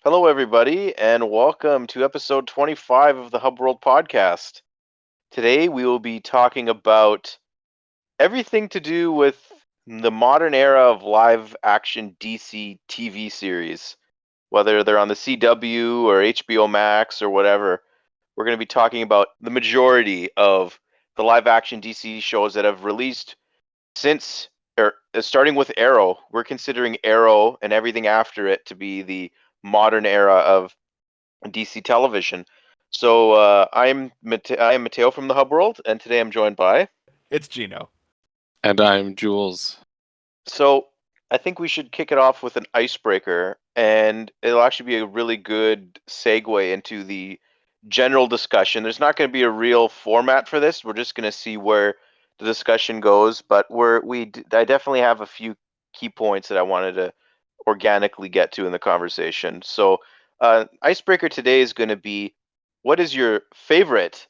Hello, everybody, and welcome to episode 25 of the Hub World podcast. Today, we will be talking about everything to do with the modern era of live action DC TV series, whether they're on the CW or HBO Max or whatever. We're going to be talking about the majority of the live action DC shows that have released since, starting with Arrow. We're considering Arrow and everything after it to be the modern era of DC television. So I am Matteo from the Hub World, and today I'm joined by. It's Gino. And I'm Jules. So I think we should kick it off with an icebreaker, and it'll actually be a really good segue into the general discussion. There's not going to be a real format for this. We're just going to see where the discussion goes, but I definitely have a few key points that I wanted to organically get to in the conversation. So, icebreaker today is going to be, what is your favorite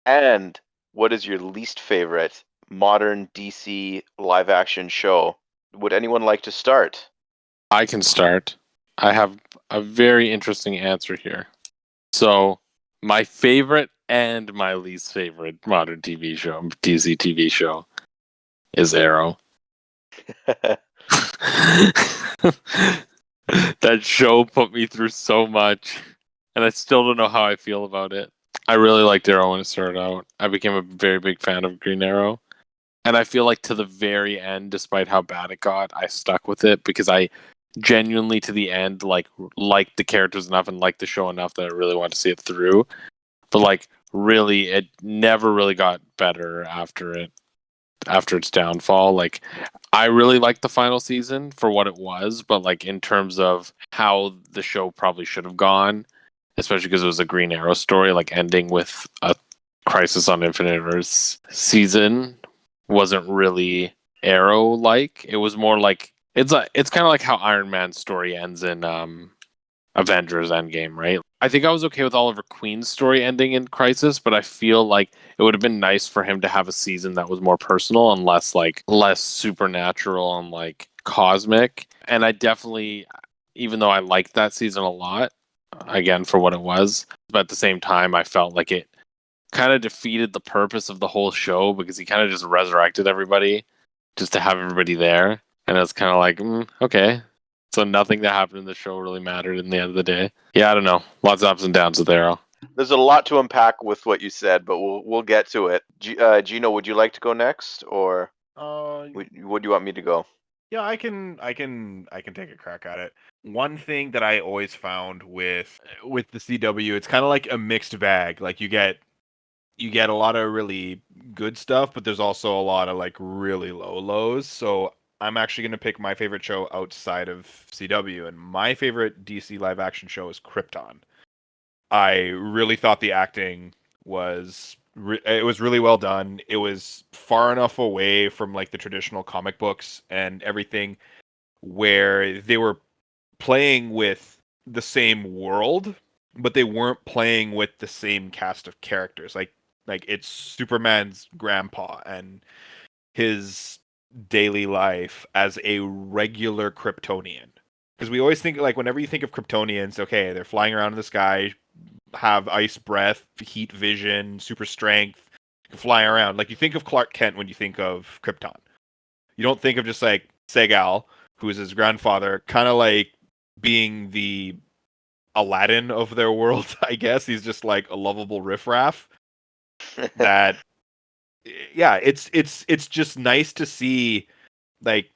and what is your least favorite modern DC live action show? Would anyone like to start? I can start. I have a very interesting answer here. So, my favorite and my least favorite modern TV show, DC TV show, is Arrow. That show put me through so much, and I still don't know how I feel about it. I really liked Arrow when it started out. I became a very big fan of Green Arrow. And I feel like to the very end, despite how bad it got, I stuck with it because I genuinely, to the end, liked the characters enough and liked the show enough that I really wanted to see it through. But really, it never really got better after its downfall. I really liked the final season for what it was, but in terms of how the show probably should have gone, especially because it was a Green Arrow story, ending with a Crisis on Infinite Earths season wasn't really Arrow like. It was more like it's kind of like how Iron Man's story ends in Avengers Endgame, right? I think I was okay with Oliver Queen's story ending in Crisis, but I feel like it would have been nice for him to have a season that was more personal and less supernatural and cosmic. And I definitely, even though I liked that season a lot, again for what it was, but at the same time I felt like it kind of defeated the purpose of the whole show because he kind of just resurrected everybody just to have everybody there. And it's kind of okay. So nothing that happened in the show really mattered in the end of the day. Yeah, I don't know. Lots of ups and downs with Arrow. There's a lot to unpack with what you said, but we'll get to it. Gino, would you like to go next, or would you want me to go? Yeah, I can take a crack at it. One thing that I always found with the CW, it's kind of like a mixed bag. Like you get a lot of really good stuff, but there's also a lot of really low lows. So I'm actually going to pick my favorite show outside of CW, and my favorite DC live action show is Krypton. I really thought the acting it was really well done. It was far enough away from the traditional comic books and everything where they were playing with the same world, but they weren't playing with the same cast of characters. Like it's Superman's grandpa and his daily life as a regular Kryptonian. Because we always think whenever you think of Kryptonians, okay, they're flying around in the sky, have ice breath, heat vision, super strength, can fly around. You think of Clark Kent when you think of Krypton. You don't think of just Segal, who is his grandfather, kind of being the Aladdin of their world, I guess. He's just a lovable riffraff that yeah, it's just nice to see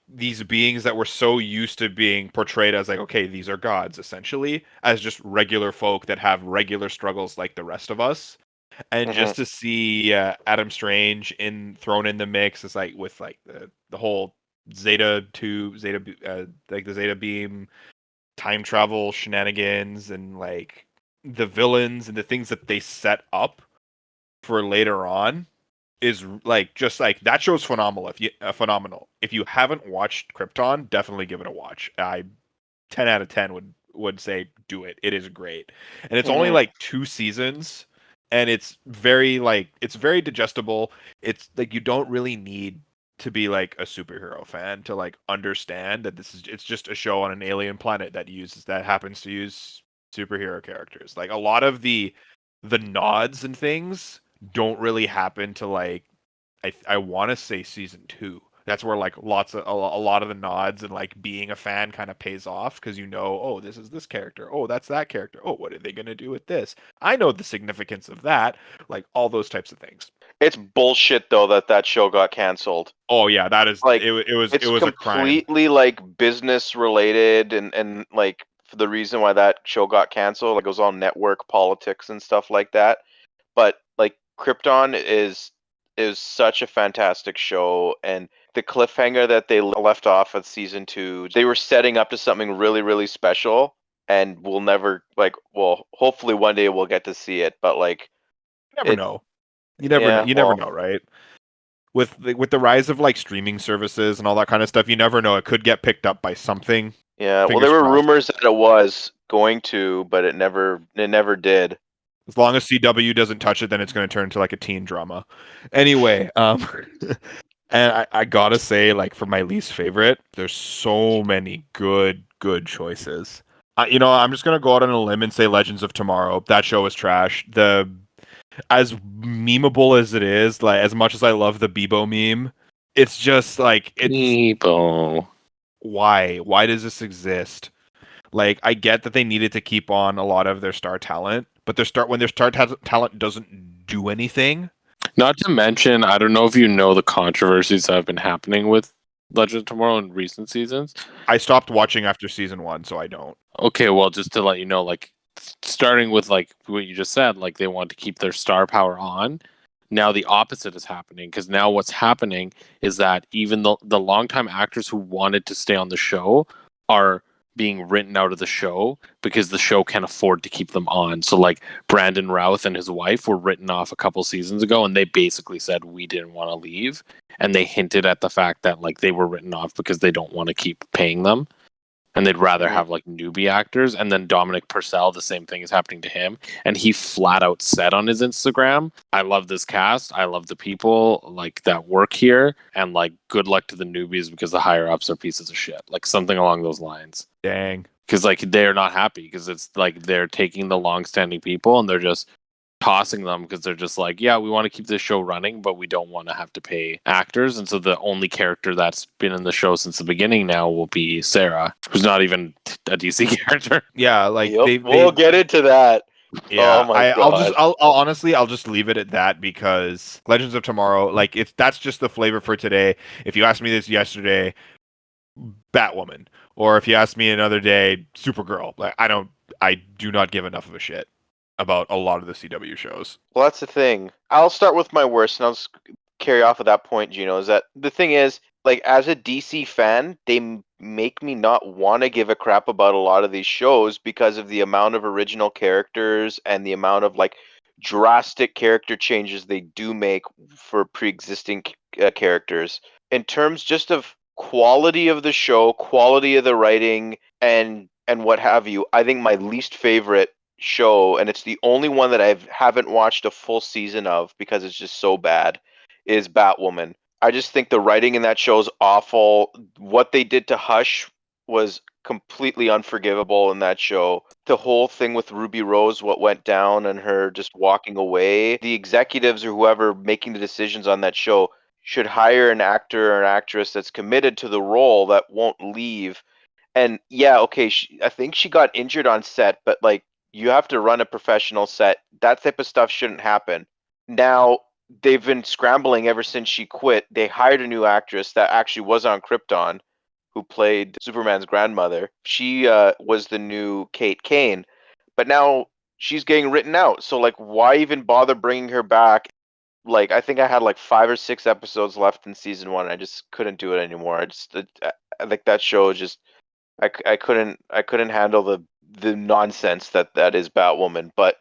these beings that were so used to being portrayed as okay, these are gods essentially, as just regular folk that have regular struggles like the rest of us. And just to see Adam Strange thrown in the mix is with the whole the Zeta beam time travel shenanigans and the villains and the things that they set up for later on is just that show's phenomenal. Phenomenal. If you haven't watched Krypton, definitely give it a watch. I 10 out of 10 would say do it. It is great. And it's only 2 seasons, and it's very digestible. It's you don't really need to be a superhero fan to understand that it's just a show on an alien planet that happens to use superhero characters. Like a lot of the nods and things don't really happen to like I want to say season 2. That's where like a lot of the nods and like being a fan kind of pays off because oh, this is this character. Oh, that's that character. Oh, what are they gonna do with this? I know the significance of that. Like all those types of things. It's bullshit though that show got canceled. Oh yeah, that is Like it it's was a crime. completely like business related and like for the reason why that show got canceled, like it was all network politics and stuff like that. But like Krypton is such a fantastic show, and the cliffhanger that they left off at season 2, they were setting up to something really really special, and we'll never like well hopefully one day we'll get to see it, but like You never it know. You never know. yeah You never well know, right? With the rise of like streaming services and all that kind of stuff, you never know. It could get picked up by something. yeah well there Fingers were crossed. rumors that it was going to, but it never did. As long as CW doesn't touch it, then it's going to turn into like a teen drama. Anyway, and I gotta say, like for my least favorite, there's so many good choices. I'm just gonna go out on a limb and say Legends of Tomorrow. That show is trash. As memeable as it is, like as much as I love the Bebo meme, it's just like Bebo. Why does this exist? Like I get that they needed to keep on a lot of their star talent, but when their talent doesn't do anything. Not to mention, I don't know if you know the controversies that have been happening with Legend of Tomorrow in recent seasons. I stopped watching after season 1, so I don't. Okay, well, just to let you know, like starting with like what you just said, like they want to keep their star power on. Now the opposite is happening because now what's happening is that even the longtime actors who wanted to stay on the show are being written out of the show because the show can't afford to keep them on. So like Brandon Routh and his wife were written off a couple seasons ago, and they basically said we didn't want to leave, and they hinted at the fact that like they were written off because they don't want to keep paying them. And they'd rather Mhm. have like newbie actors. And then Dominic Purcell, the same thing is happening to him. And he flat out said on his Instagram, I love this cast. I love the people like that work here. And like good luck to the newbies because the higher ups are pieces of shit. Like something along those lines. Dang. Because like they're not happy because it's like they're taking the long standing people and they're just tossing them because they're just like, yeah, we want to keep this show running, but we don't want to have to pay actors. And so the only character that's been in the show since the beginning now will be Sarah, who's not even a DC character. Yeah, like Yep, we'll get into that. Yeah, Oh my god. I'll honestly I'll just leave it at that because Legends of Tomorrow, like that's just the flavor for today. If you asked me this yesterday, Batwoman, or if you asked me another day, Supergirl. Like I do not give enough of a shit about a lot of the CW shows. Well, that's the thing. I'll start with my worst, and I'll just carry off of that point, Gino. Is that the thing is, like, as a DC fan, they make me not want to give a crap about a lot of these shows because of the amount of original characters and the amount of like drastic character changes they do make for pre-existing characters. In terms just of quality of the show, quality of the writing, and what have you, I think my least favorite show, and it's the only one that I haven't watched a full season of because it's just so bad, is Batwoman. I just think the writing in that show is awful. What they did to Hush was completely unforgivable in that show. The whole thing with Ruby Rose, what went down, and her just walking away. The executives or whoever making the decisions on that show should hire an actor or an actress that's committed to the role that won't leave. And yeah, okay, I think she got injured on set, but like you have to run a professional set. That type of stuff shouldn't happen. Now, they've been scrambling ever since she quit. They hired a new actress that actually was on Krypton, who played Superman's grandmother. She was the new Kate Kane, but now she's getting written out. So, like, why even bother bringing her back? Like, I think I had like 5 or 6 episodes left in season 1. I just couldn't do it anymore. Like that show is just I couldn't handle the nonsense that is Batwoman. But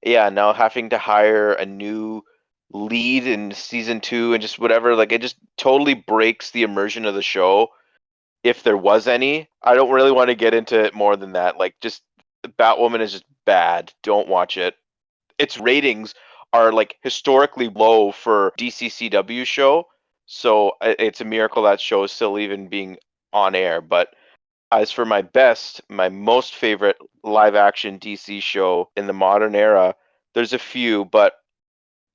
yeah, now having to hire a new lead in season 2 and just whatever, like it just totally breaks the immersion of the show if there was any. I don't really want to get into it more than that. Like just Batwoman is just bad. Don't watch it. Its ratings are like historically low for DCCW show. So it's a miracle that show is still even being on air, but As for my most favorite live action DC show in the modern era, there's a few, but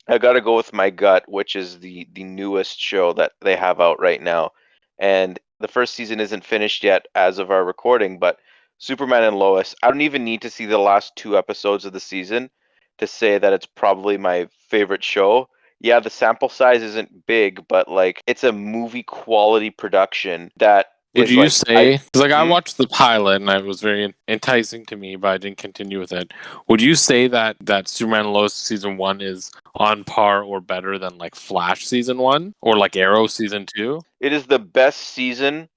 I got to go with my gut, which is the newest show that they have out right now. And the first season isn't finished yet as of our recording, but Superman and Lois, I don't even need to see the last 2 episodes of the season to say that it's probably my favorite show. Yeah, the sample size isn't big, but like it's a movie quality production that Would is you like I say, because like I hmm? watched the pilot and it was very enticing to me, but I didn't continue with it. Would you say that Superman and Lois season 1 is on par or better than like Flash season 1 or like Arrow season 2? It is the best season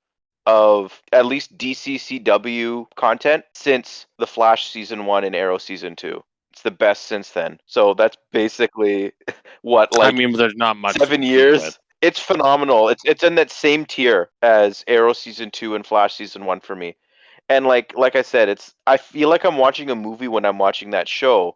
of at least DCCW content since The Flash season 1 and Arrow season 2. It's the best since then. So that's basically what, I like, mean, there's not much to 7 compete with. years. It's phenomenal. It's in that same tier as Arrow season 2 and Flash season 1 for me. And like I said, I feel like I'm watching a movie when I'm watching that show.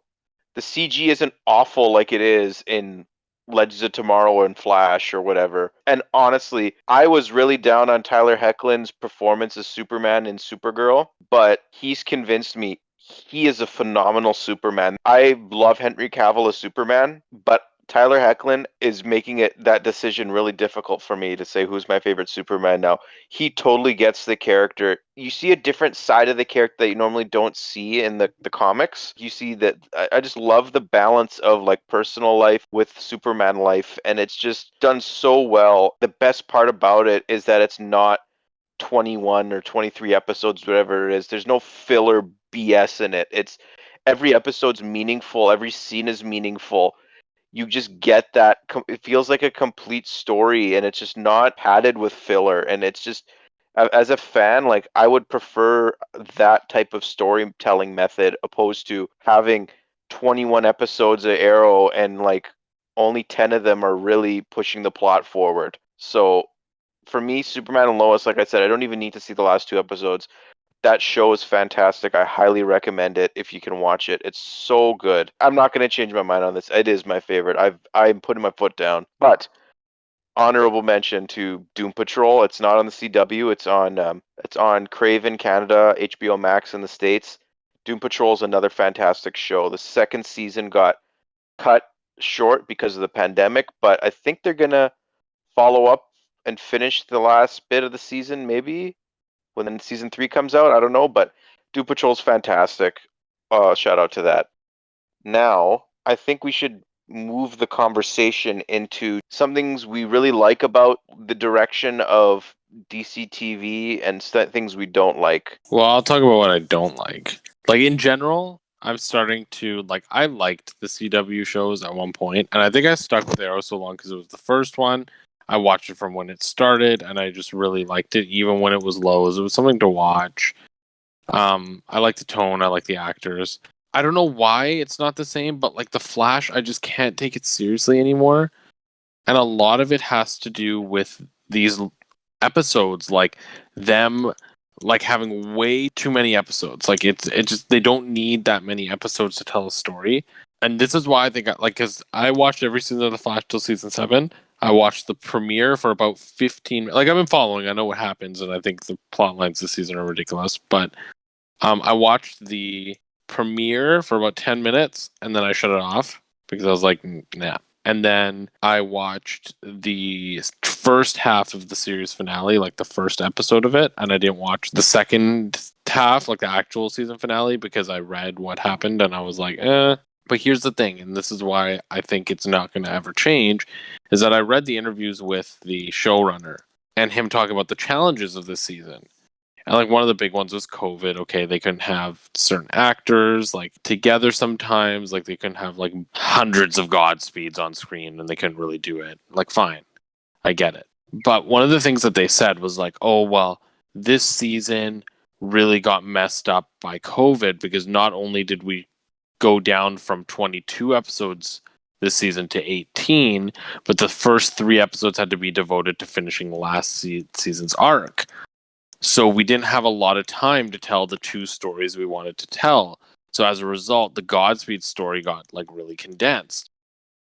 The CG isn't awful like it is in Legends of Tomorrow or in Flash or whatever. And honestly, I was really down on Tyler Hoechlin's performance as Superman in Supergirl, but he's convinced me he is a phenomenal Superman. I love Henry Cavill as Superman, but Tyler Hoechlin is making it that decision really difficult for me to say who's my favorite Superman now. He totally gets the character. You see a different side of the character that you normally don't see in the comics. You see that I just love the balance of like personal life with Superman life, and it's just done so well. The best part about it is that it's not 21 or 23 episodes, whatever it is. There's no filler BS in it. It's every episode's meaningful, every scene is meaningful. You just get that it feels like a complete story, and it's just not padded with filler, and it's just as a fan, like I would prefer that type of storytelling method opposed to having 21 episodes of Arrow and like only 10 of them are really pushing the plot forward. So for me, Superman and Lois, like I said, I don't even need to see the last 2 episodes. That show is fantastic. I highly recommend it if you can watch it. It's so good. I'm not going to change my mind on this. It is my favorite. I'm putting my foot down. But honorable mention to Doom Patrol. It's not on the CW. It's on Crave in Canada, HBO Max in the States. Doom Patrol is another fantastic show. The second season got cut short because of the pandemic, but I think they're gonna follow up and finish the last bit of the season, maybe when season 3 comes out. I don't know, but Doom Patrol's fantastic. Shout out to that. Now, I think we should move the conversation into some things we really like about the direction of DC TV and things we don't like. Well, I'll talk about what I don't like. Like in general, I'm starting to like. I liked the CW shows at one point, and I think I stuck with Arrow so long because it was the first one. I watched it from when it started, and I just really liked it, even when it was low. It was something to watch. I like the tone. I like the actors. I don't know why it's not the same, but like the Flash, I just can't take it seriously anymore. And a lot of it has to do with these episodes, like them like having way too many episodes. Like it just they don't need that many episodes to tell a story. And this is why they got like because I watched every season of the Flash till season 7. I watched the premiere for about 15. Like I've been following. I know what happens, and I think the plot lines this season are ridiculous. But I watched the premiere for about 10 minutes, and then I shut it off because I was like, nah. And then I watched the first half of the series finale, like the first episode of it, and I didn't watch the second half, like the actual season finale, because I read what happened and I was like, eh. But here's the thing, and this is why I think it's not going to ever change, is that I read the interviews with the showrunner and him talking about the challenges of this season. And like one of the big ones was COVID. Okay, they couldn't have certain actors like together sometimes. Like they couldn't have like hundreds of Godspeeds on screen, and they couldn't really do it. Like, fine, I get it. But one of the things that they said was like, oh well, this season really got messed up by COVID because not only did we go down from 22 episodes this season to 18, but the first 3 episodes had to be devoted to finishing last season's arc. So we didn't have a lot of time to tell the 2 stories we wanted to tell. So as a result, the Godspeed story got like really condensed.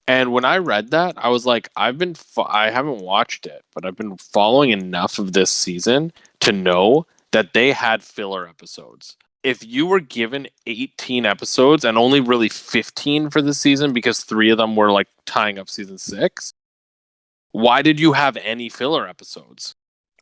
And when I read that, I was like, I haven't watched it, but I've been following enough of this season to know that they had filler episodes. If you were given 18 episodes and only really 15 for the season because 3 of them were like tying up season 6, why did you have any filler episodes?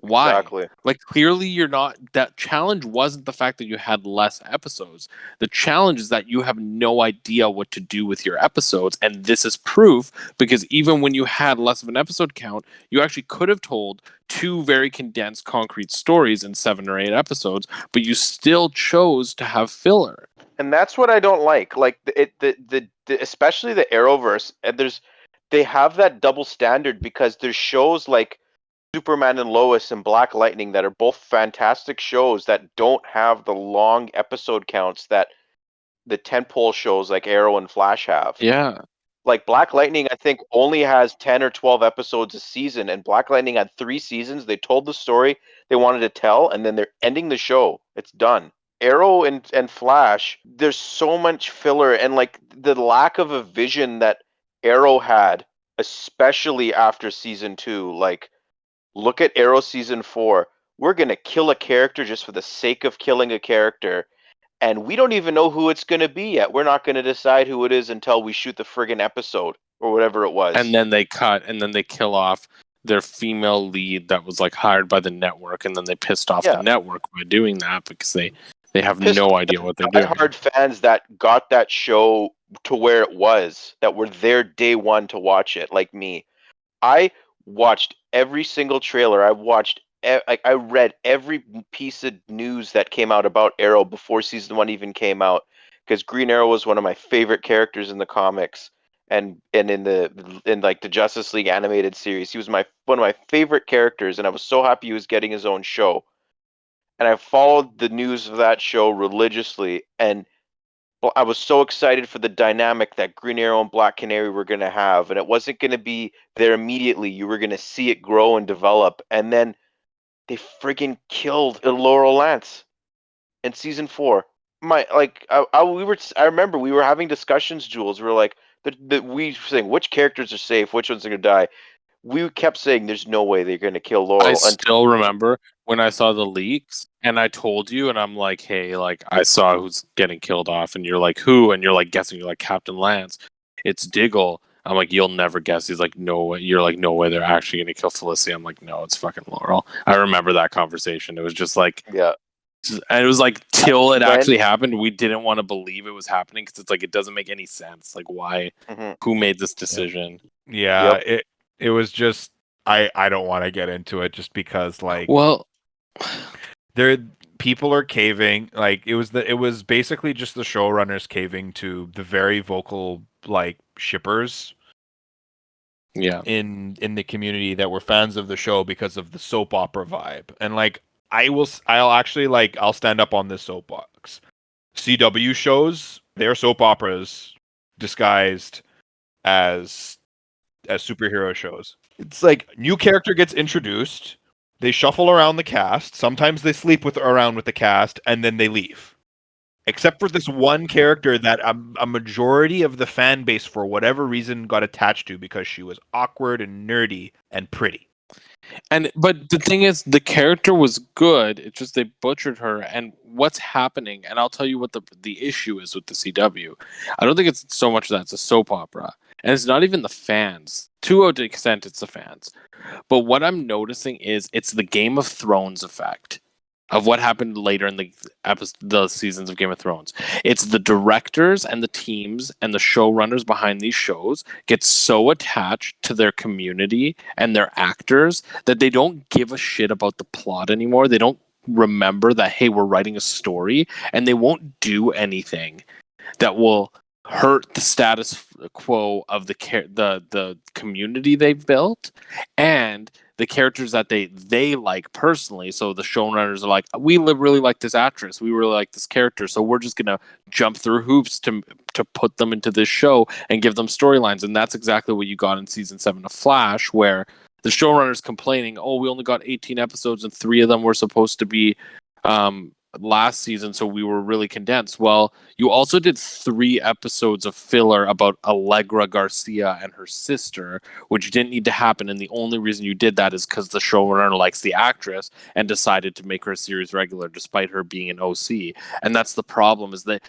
Why? Exactly. Like, clearly you're not. That challenge wasn't the fact that you had less episodes. The challenge is that you have no idea what to do with your episodes. And this is proof, because even when you had less of an episode count, you actually could have told 2 very condensed, concrete stories in 7 or 8 episodes, but you still chose to have filler. And that's what I don't like. Like the especially the Arrowverse, and they have that double standard because there's shows like Superman and Lois and Black Lightning that are both fantastic shows that don't have the long episode counts that the tentpole shows like Arrow and Flash have. Yeah. Like Black Lightning, I think only has 10 or 12 episodes a season, and Black Lightning had 3 seasons. They told the story they wanted to tell, and then they're ending the show. It's done. Arrow and Flash, there's so much filler, and like the lack of a vision that Arrow had, especially after season 2. Like, look at Arrow season 4. We're gonna kill a character just for the sake of killing a character, and we don't even know who it's gonna be yet. We're not gonna decide who it is until we shoot the friggin' episode or whatever it was. And then they cut, and then they kill off their female lead that was like hired by the network, and then they pissed off the network by doing that because they have no idea what they're doing. Hard fans that got that show to where it was, that were there day one to watch it, like me. I watched every single trailer. I read every piece of news that came out about Arrow before season 1 even came out, because Green Arrow was one of my favorite characters in the comics, and in like the Justice League animated series. He was one of my favorite characters, and I was so happy he was getting his own show. And I followed the news of that show religiously, and I was so excited for the dynamic that Green Arrow and Black Canary were going to have, and it wasn't going to be there immediately. You were going to see it grow and develop, and then they friggin' killed Laurel Lance in season 4. I remember we were having discussions, Jules. We were like, we were saying which characters are safe, which ones are going to die. We kept saying there's no way they're going to kill Laurel. I still remember when I saw the leaks, and I told you, and I'm like, hey, like, I saw who's getting killed off, and you're like, who? And you're like guessing, you're like, Captain Lance. It's Diggle. I'm like, you'll never guess. He's like, no way. You're like, no way they're actually going to kill Felicity. I'm like, no, it's fucking Laurel. I remember that conversation. It was just like, yeah. And it was like, till it actually happened, we didn't want to believe it was happening, because it's like, it doesn't make any sense. Like, why? Who made this decision? Yeah, it was just, I don't want to get into it just because, like, well, people are caving. Like, it was basically just the showrunners caving to the very vocal, like, shippers in the community that were fans of the show because of the soap opera vibe. And like, I'll stand up on this soapbox. CW shows, they're soap operas disguised as superhero shows. It's like, new character gets introduced, they shuffle around the cast, sometimes they sleep around with the cast, and then they leave. Except for this one character that a majority of the fan base, for whatever reason, got attached to because she was awkward and nerdy and pretty. But the thing is, the character was good. It's just they butchered her. And what's happening? And I'll tell you what the issue is with the CW. I don't think it's so much that it's a soap opera, and it's not even the fans. To an extent, it's the fans. But what I'm noticing is it's the Game of Thrones effect of what happened later in the seasons of Game of Thrones. It's the directors and the teams and the showrunners behind these shows get so attached to their community and their actors that they don't give a shit about the plot anymore. They don't remember that, hey, we're writing a story, and they won't do anything that will hurt the status quo of the community they've built and the characters that they like personally. So the showrunners are like, we really like this actress, we really like this character, so we're just gonna jump through hoops to put them into this show and give them storylines. And that's exactly what you got in season 7 of Flash, where the showrunners complaining, oh, we only got 18 episodes and 3 of them were supposed to be last season, so we were really condensed. Well, you also did 3 episodes of filler about Allegra Garcia and her sister, which didn't need to happen. And the only reason you did that is because the showrunner likes the actress and decided to make her a series regular, despite her being an OC. And that's the problem, is that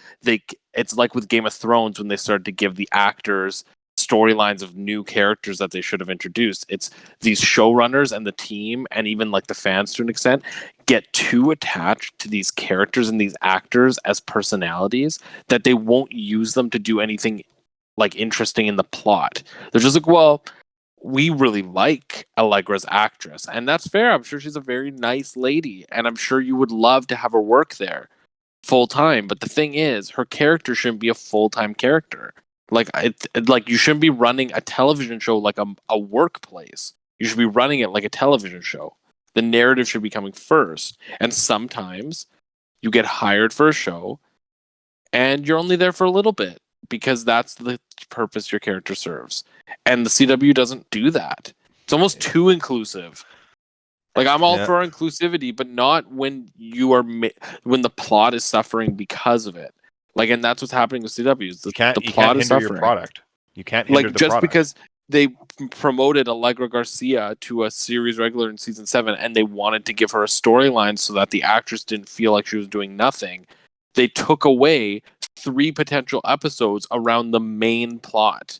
it's like with Game of Thrones when they started to give the actors storylines of new characters that they should have introduced. It's these showrunners and the team, and even like the fans to an extent, get too attached to these characters and these actors as personalities that they won't use them to do anything like interesting in the plot. They're just like, well, we really like Allegra's actress, and that's fair. I'm sure she's a very nice lady, and I'm sure you would love to have her work there full time. But the thing is, her character shouldn't be a full time character. Like you shouldn't be running a television show like a workplace. You should be running it like a television show. The narrative should be coming first. And sometimes you get hired for a show and you're only there for a little bit because that's the purpose your character serves. And the CW doesn't do that. It's almost too inclusive. Like, I'm all for inclusivity, but not when you are when the plot is suffering because of it. Like, and that's what's happening with CW. You can't is hinder suffering. your product. You can't hinder the just product. Because they promoted Allegra Garcia to a series regular in season 7, and they wanted to give her a storyline so that the actress didn't feel like she was doing nothing. They took away 3 potential episodes around the main plot.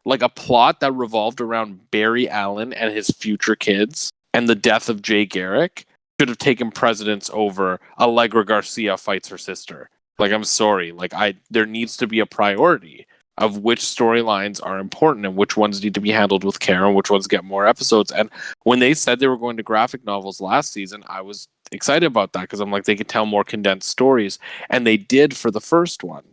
Like, a plot that revolved around Barry Allen and his future kids and the death of Jay Garrick should have taken precedence over Allegra Garcia fights her sister. Like, I'm sorry. Like, there needs to be a priority of which storylines are important and which ones need to be handled with care and which ones get more episodes. And when they said they were going to graphic novels last season, I was excited about that because I'm like, they could tell more condensed stories. And they did for the first one.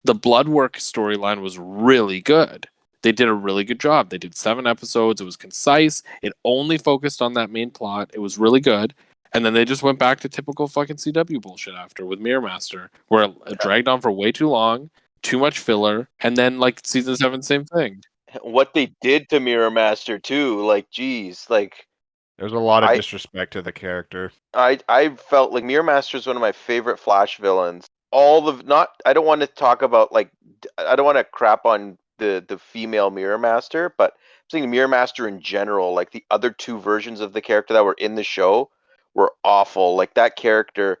The Bloodwork storyline was really good. They did a really good job. They did 7 episodes. It was concise. It only focused on that main plot. It was really good. And then they just went back to typical fucking CW bullshit after with Mirror Master, where it dragged on for way too long, too much filler, and then like season 7, same thing. What they did to Mirror Master too, like, geez, like, there's a lot of disrespect to the character. I felt like Mirror Master is one of my favorite Flash villains. I don't want to talk about, like, I don't want to crap on the female Mirror Master, but I'm saying Mirror Master in general, like the other 2 versions of the character that were in the show were awful. Like, that character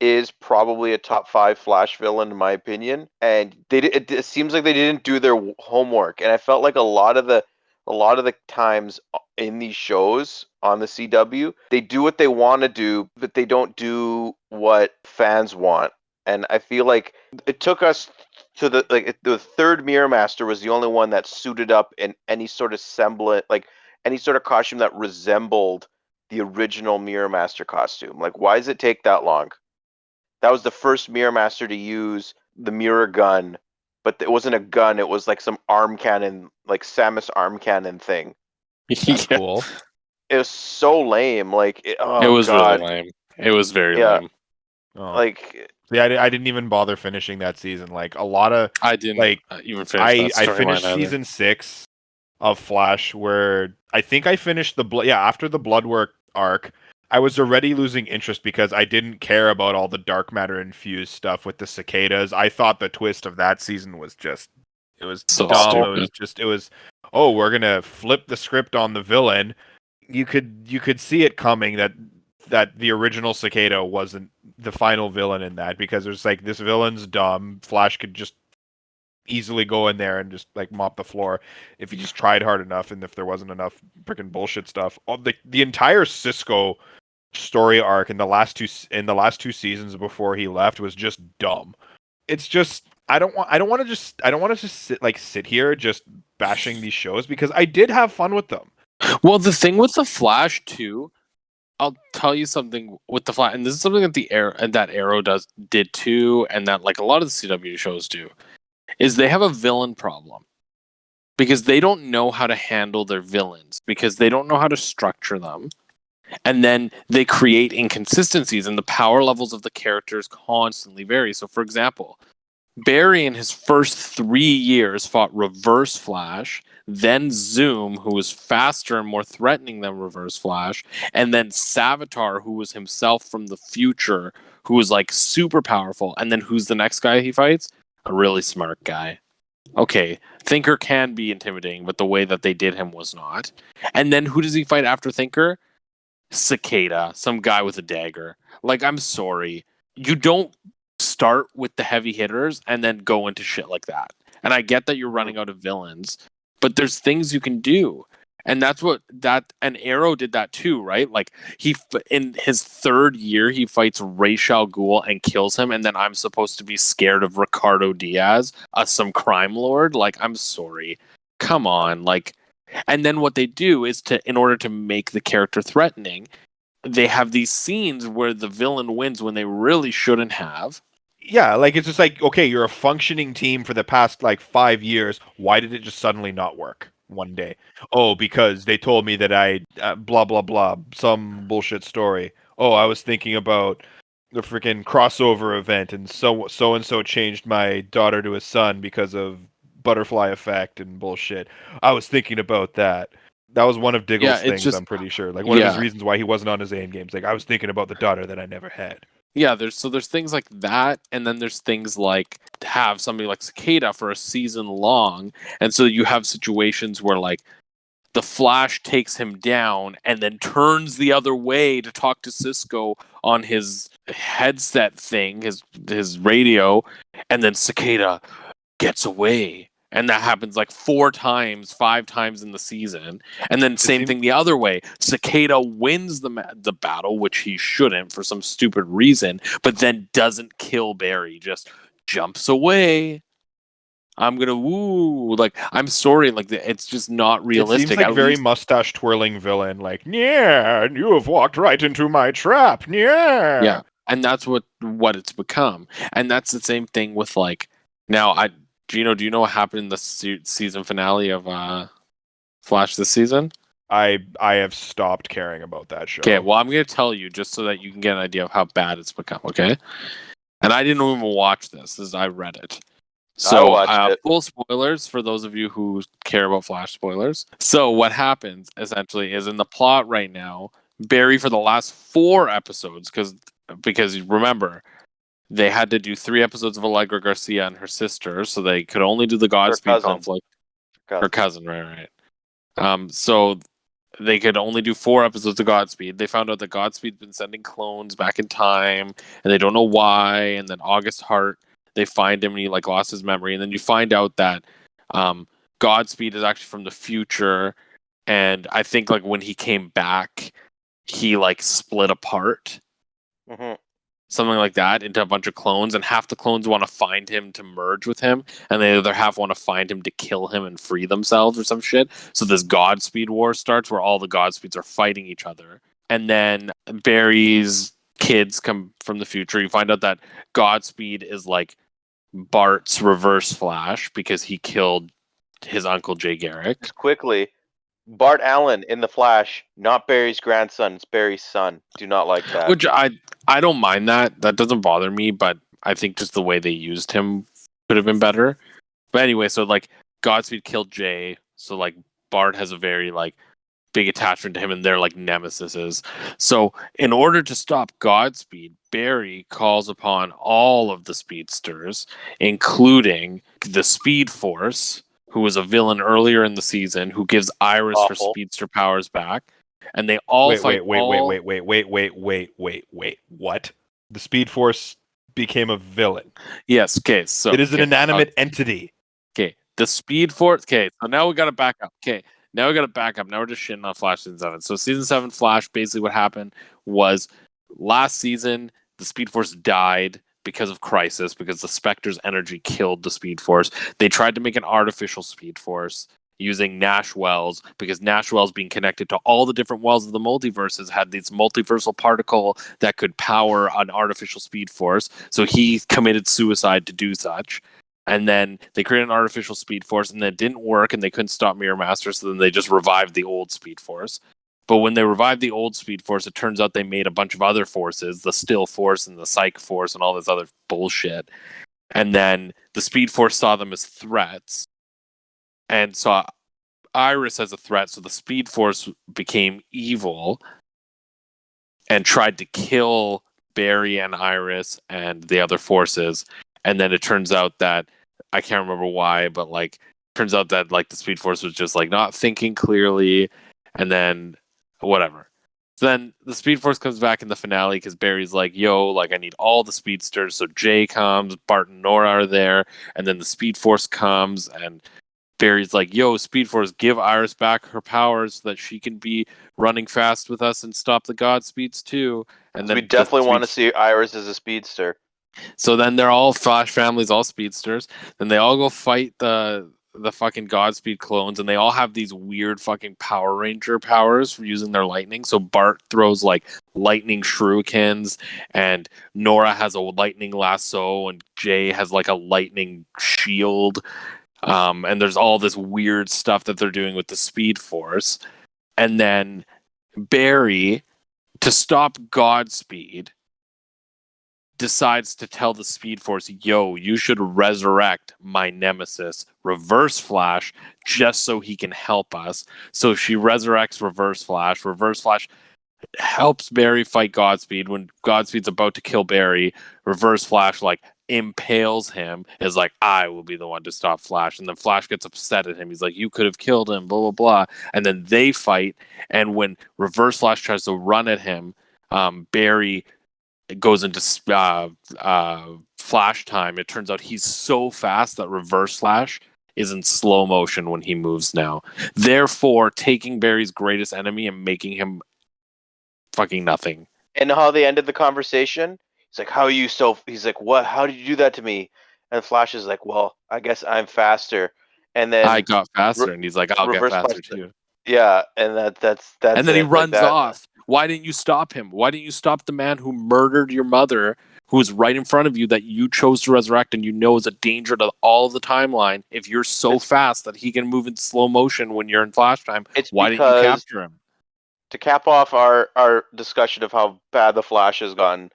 is probably a top 5 Flash villain in my opinion, and it seems like they didn't do their homework. And I felt like a lot of the times in these shows on the CW, they do what they want to do, but they don't do what fans want. And I feel like it took us to the 3rd Mirror Master was the only one that suited up in any sort of semblance, like any sort of costume that resembled the original Mirror Master costume. Like, why does it take that long? That was the first Mirror Master to use the mirror gun, but it wasn't a gun. It was like some arm cannon, like Samus arm cannon thing. That's cool. It was so lame. Like, it was God. really lame. It was very lame. Oh. Like, yeah, I didn't even bother finishing that season. Like, a lot of I didn't like even finish. I finished season 6 of Flash, where I think I finished after the Bloodwork arc. I was already losing interest because I didn't care about all the dark matter infused stuff with the cicadas. I thought the twist of that season was so dumb. Stupid. It was we're gonna flip the script on the villain. You could see it coming that the original cicada wasn't the final villain in that, because there's like, this villain's dumb. Flash could just easily go in there and just like mop the floor if he just tried hard enough, and if there wasn't enough freaking bullshit stuff. The entire Cisco story arc in the last two seasons before he left was just dumb. It's just I don't want to just sit here just bashing these shows, because I did have fun with them. Well, the thing with the Flash too, I'll tell you something with the Flash, and this is something that Arrow did too, and that like a lot of the CW shows do, is they have a villain problem. Because they don't know how to handle their villains, because they don't know how to structure them. And then they create inconsistencies, and the power levels of the characters constantly vary. So, for example, Barry in his first 3 years fought Reverse Flash, then Zoom, who was faster and more threatening than Reverse Flash, and then Savitar, who was himself from the future, who was like super powerful. And then who's the next guy he fights? A really smart guy. Okay, Thinker can be intimidating, but the way that they did him was not. And then who does he fight after Thinker? Cicada, some guy with a dagger. Like, I'm sorry. You don't start with the heavy hitters and then go into shit like that. And I get that you're running out of villains, but there's things you can do. And that's what and Arrow did that too, right? Like in his 3rd year, he fights Ra's al Ghul and kills him, and then I'm supposed to be scared of Ricardo Diaz, some crime lord. Like, I'm sorry, come on, like. And then what they do is in order to make the character threatening, they have these scenes where the villain wins when they really shouldn't have. Yeah, like it's just like, okay, you're a functioning team for the past like 5 years. Why did it just suddenly not work one day? Oh, because they told me that I blah blah blah, some bullshit story. Oh, I was thinking about the freaking crossover event, and so and so changed my daughter to a son because of butterfly effect and bullshit. I was thinking about that. That was one of Diggle's things, I'm pretty sure. Like one of his reasons why he wasn't on his AIM games. Like, I was thinking about the daughter that I never had. Yeah, there's things like that, and then there's things like have somebody like Cicada for a season long, and so you have situations where like the Flash takes him down and then turns the other way to talk to Cisco on his headset thing, his radio, and then Cicada gets away. And that happens like 4 times, 5 times in the season. And then same thing the other way. Cicada wins the battle, which he shouldn't for some stupid reason, but then doesn't kill Barry, just jumps away. I'm gonna woo. Like, I'm sorry, like it's just not realistic. It seems like very mustache twirling villain. Like, yeah, you have walked right into my trap. Yeah. Yeah, and that's what it's become. And that's the same thing with like now. Gino, do you know what happened in the season finale of Flash this season? I have stopped caring about that show. Okay, well, I'm going to tell you just so that you can get an idea of how bad it's become, okay? And I didn't even watch this. I read it. So, full spoilers for those of you who care about Flash spoilers. So, what happens, essentially, is in the plot right now, Barry, for the last 4 episodes, because remember, they had to do 3 episodes of Allegra Garcia and her sister, so they could only do the Godspeed conflict. Her cousin, right. So they could only do 4 episodes of Godspeed. They found out that Godspeed's been sending clones back in time, and they don't know why. And then August Hart, they find him, and he like lost his memory. And then you find out that Godspeed is actually from the future, and I think like when he came back, he like split apart. Mm-hmm. Something like that, into a bunch of clones, and half the clones want to find him to merge with him, and the other half want to find him to kill him and free themselves or some shit. So this Godspeed war starts where all the Godspeeds are fighting each other. And then Barry's kids come from the future. You find out that Godspeed is like Bart's Reverse Flash because he killed his uncle Jay Garrick. Just quickly, Bart Allen in the Flash, not Barry's grandson, it's Barry's son. Do not like that. Which I don't mind that. That doesn't bother me, but I think just the way they used him could have been better. But anyway, so like Godspeed killed Jay, so like Bart has a very like big attachment to him, and they're like nemesises. So in order to stop Godspeed, Barry calls upon all of the speedsters, including the Speed Force, who was a villain earlier in the season, who gives Iris her speedster powers back, and they all fight. Wait! What? The Speed Force became a villain. Yes. Okay. So it is an inanimate entity. Okay. The Speed Force. Okay. So now we got to back up. Okay. Now we got to back up. Now we're just shitting on Flash season 7. So season 7 Flash, basically what happened was last season the Speed Force died because of Crisis, because the Spectre's energy killed the Speed Force. They tried to make an artificial Speed Force using Nash Wells, because Nash Wells, being connected to all the different wells of the multiverses, had this multiversal particle that could power an artificial Speed Force. So he committed suicide to do such. And then they created an artificial Speed Force, and that didn't work, and they couldn't stop Mirror Master, so then they just revived the old Speed Force. But when they revived the old Speed Force, it turns out they made a bunch of other forces, the Still Force and the Psych Force and all this other bullshit. And then the Speed Force saw them as threats and saw Iris as a threat. So the Speed Force became evil and tried to kill Barry and Iris and the other forces. And then it turns out that I can't remember why, but like turns out that like the Speed Force was just like not thinking clearly, and then whatever. So then the Speed Force comes back in the finale because Barry's like, "Yo, like I need all the speedsters." So Jay comes, Bart and Nora are there, and then the Speed Force comes, and Barry's like, "Yo, Speed Force, give Iris back her powers so that she can be running fast with us and stop the Godspeeds too." And We then definitely want to see Iris as a speedster. so then they're all Flash families, all speedsters. Then they all go fight the fucking Godspeed clones, and they all have these weird fucking Power Ranger powers for using their lightning. So Bart throws like lightning shurikens, and Nora has a lightning lasso, and Jay has like a lightning shield. And there's all this weird stuff that they're doing with the Speed Force. And then Barry, to stop Godspeed, decides to tell the Speed Force, "Yo, you should resurrect my nemesis, Reverse Flash, just so he can help us." So she resurrects Reverse Flash. Reverse Flash helps Barry fight Godspeed. When Godspeed's about to kill Barry, Reverse Flash like impales him, is like, "I will be the one to stop Flash." And then Flash gets upset at him. He's like, "You could have killed him, blah blah blah." And then they fight, and when Reverse Flash tries to run at him, Barry goes into Flash time. It turns out he's so fast that Reverse Flash is in slow motion when he moves now, therefore taking Barry's greatest enemy and making him fucking nothing. And how they ended the conversation? He's like, "How are you so?" He's like, "What? How did you do that to me?" And Flash is like, "Well, I guess I'm faster." And I then got faster, and he's like, "I'll get Reverse Flash, faster too." yeah, and that's And then he it. Like runs that. off. Why didn't you stop him? Why didn't you stop the man who murdered your mother, who is right in front of you, that you chose to resurrect and you know is a danger to all of the timeline? If you're so It's fast that he can move in slow motion when you're in Flash time, it's why didn't you because capture him? to cap off our discussion of how bad the Flash has gone,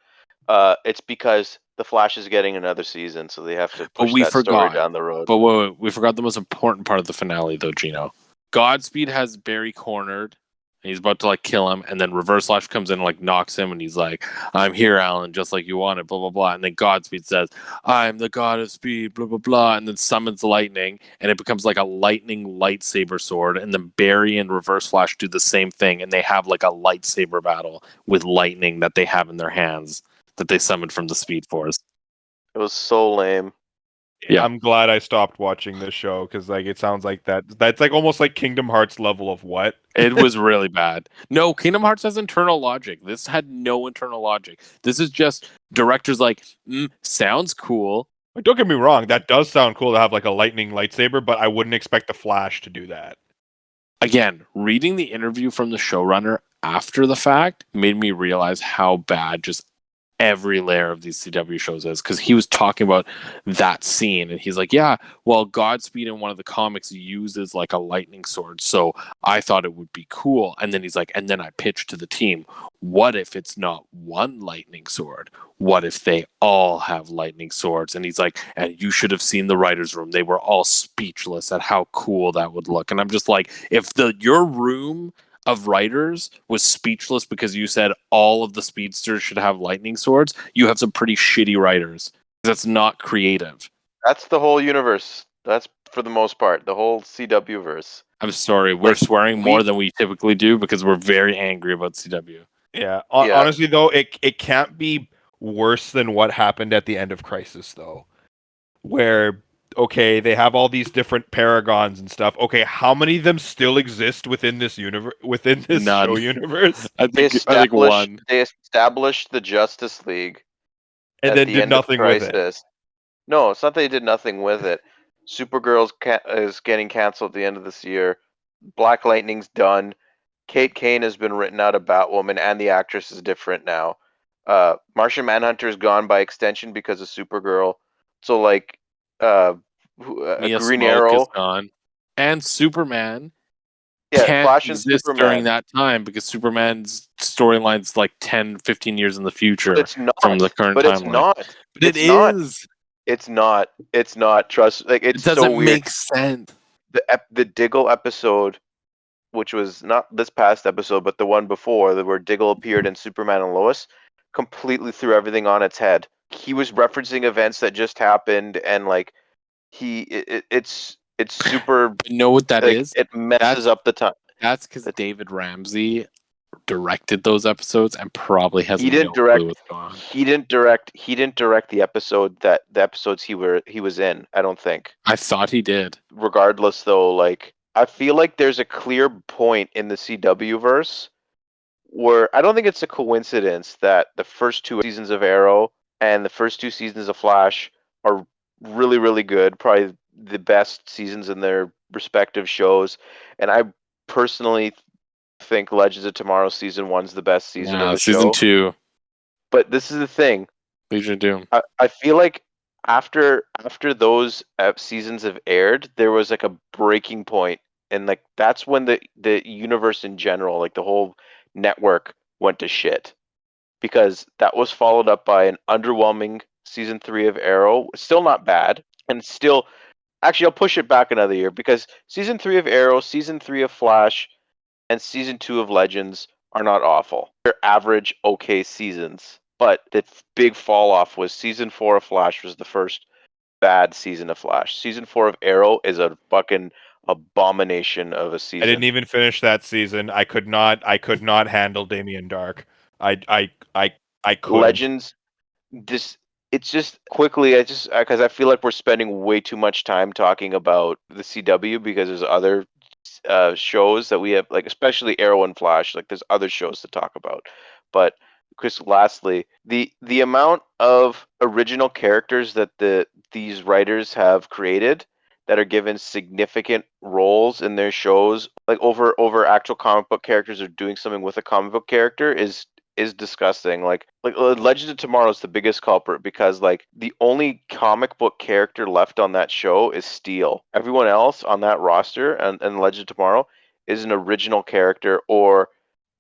it's because the Flash is getting another season, so they have to But push we that story forgot. down the road. But wait, we forgot the most important part of the finale, though, Gino. Godspeed has Barry cornered. And he's about to like kill him, and then Reverse Flash comes in and like knocks him, and he's like, "I'm here, Alan, just like you wanted." Blah blah blah. And then Godspeed says, "I'm the god of speed." Blah blah blah. And then summons lightning, and it becomes like a lightning lightsaber sword. And then Barry and Reverse Flash do the same thing, and they have like a lightsaber battle with lightning that they have in their hands that they summoned from the Speed Force. It was so lame. Yeah. I'm glad I stopped watching this show because like it sounds like that's like almost like Kingdom Hearts level of what. It was really bad. No, Kingdom Hearts has internal logic. This had no internal logic. This is just directors like, sounds cool. Like, don't get me wrong, that does sound cool to have like a lightning lightsaber, but I wouldn't expect the Flash to do that. Again, reading the interview from the showrunner after the fact made me realize how bad just every layer of these CW shows is, because he was talking about that scene and he's like, yeah, well, Godspeed in one of the comics uses like a lightning sword, so I thought it would be cool. And then he's like, and then I pitched to the team, what if it's not one lightning sword? What if they all have lightning swords? And he's like, and you should have seen the writers' room. They were all speechless at how cool that would look. And I'm just like, if your room of writers was speechless because you said all of the speedsters should have lightning swords, you have some pretty shitty writers. That's not creative. That's the whole universe. That's for the most part the whole CW verse. I'm sorry, we're swearing more than we typically do because we're very angry about CW. Yeah. Yeah. Honestly though, it can't be worse than what happened at the end of Crisis though, where okay, they have all these different paragons and stuff. Okay, how many of them still exist within this universe, within this None. show universe? I think one. They established the Justice League And at then the did end of nothing with it. Crisis. No, it's not that they did nothing with it. Supergirl is getting canceled at the end of this year. Black Lightning's done. Kate Kane has been written out of Batwoman, and the actress is different now. Martian Manhunter's gone by extension because of Supergirl. So like, Mia Green Smoke Arrow is gone. And Superman Yeah, can't Flash and exist Superman. during that time because Superman's storyline's like 10, 15 years in the future But it's not from the current But it's timeline. not. But It's not. is. It's not. It's not. Trust. Like It it's so doesn't weird. make sense. The Diggle episode, which was not this past episode, but the one before, where Diggle appeared in Superman and Lois, completely threw everything on its head. He was referencing events that just happened, and like it's super You know what that like is? it messes up the time. That's because David Ramsey directed those episodes and probably has He didn't no clue direct. what's going on. He didn't direct. He didn't direct the episodes he was in. I don't think. I thought he did. Regardless, though, like I feel like there's a clear point in the CW verse where I don't think it's a coincidence that the first two seasons of Arrow and the first two seasons of Flash are really, really good. Probably the best seasons in their respective shows. And I personally think Legends of Tomorrow season one's the best season of Yeah, the season show. 2, But this is the thing. Legion of Doom. I feel like after those seasons have aired, there was like a breaking point, and like that's when the universe in general, like the whole network, went to shit because that was followed up by an underwhelming season 3 of Arrow. Still not bad, and still actually I'll push it back another year because season 3 of Arrow, season 3 of Flash, and season 2 of Legends are not awful. They're average, okay seasons. But the big fall off was season 4 of Flash was the first bad season of Flash. Season 4 of Arrow is a fucking abomination of a I didn't season. even finish that season. I could not handle Damien Dark. I couldn't. Legends, this it's just quickly. I just because I feel like we're spending way too much time talking about the CW because there's other shows that we have, like especially Arrow and Flash. Like there's other shows to talk about, but Chris, lastly, the amount of original characters that these writers have created that are given significant roles in their shows, like over actual comic book characters or doing something with a comic book character, is disgusting. Like Legends of Tomorrow is the biggest culprit because like the only comic book character left on that show is Steel. Everyone else on that roster and Legends of Tomorrow is an original character or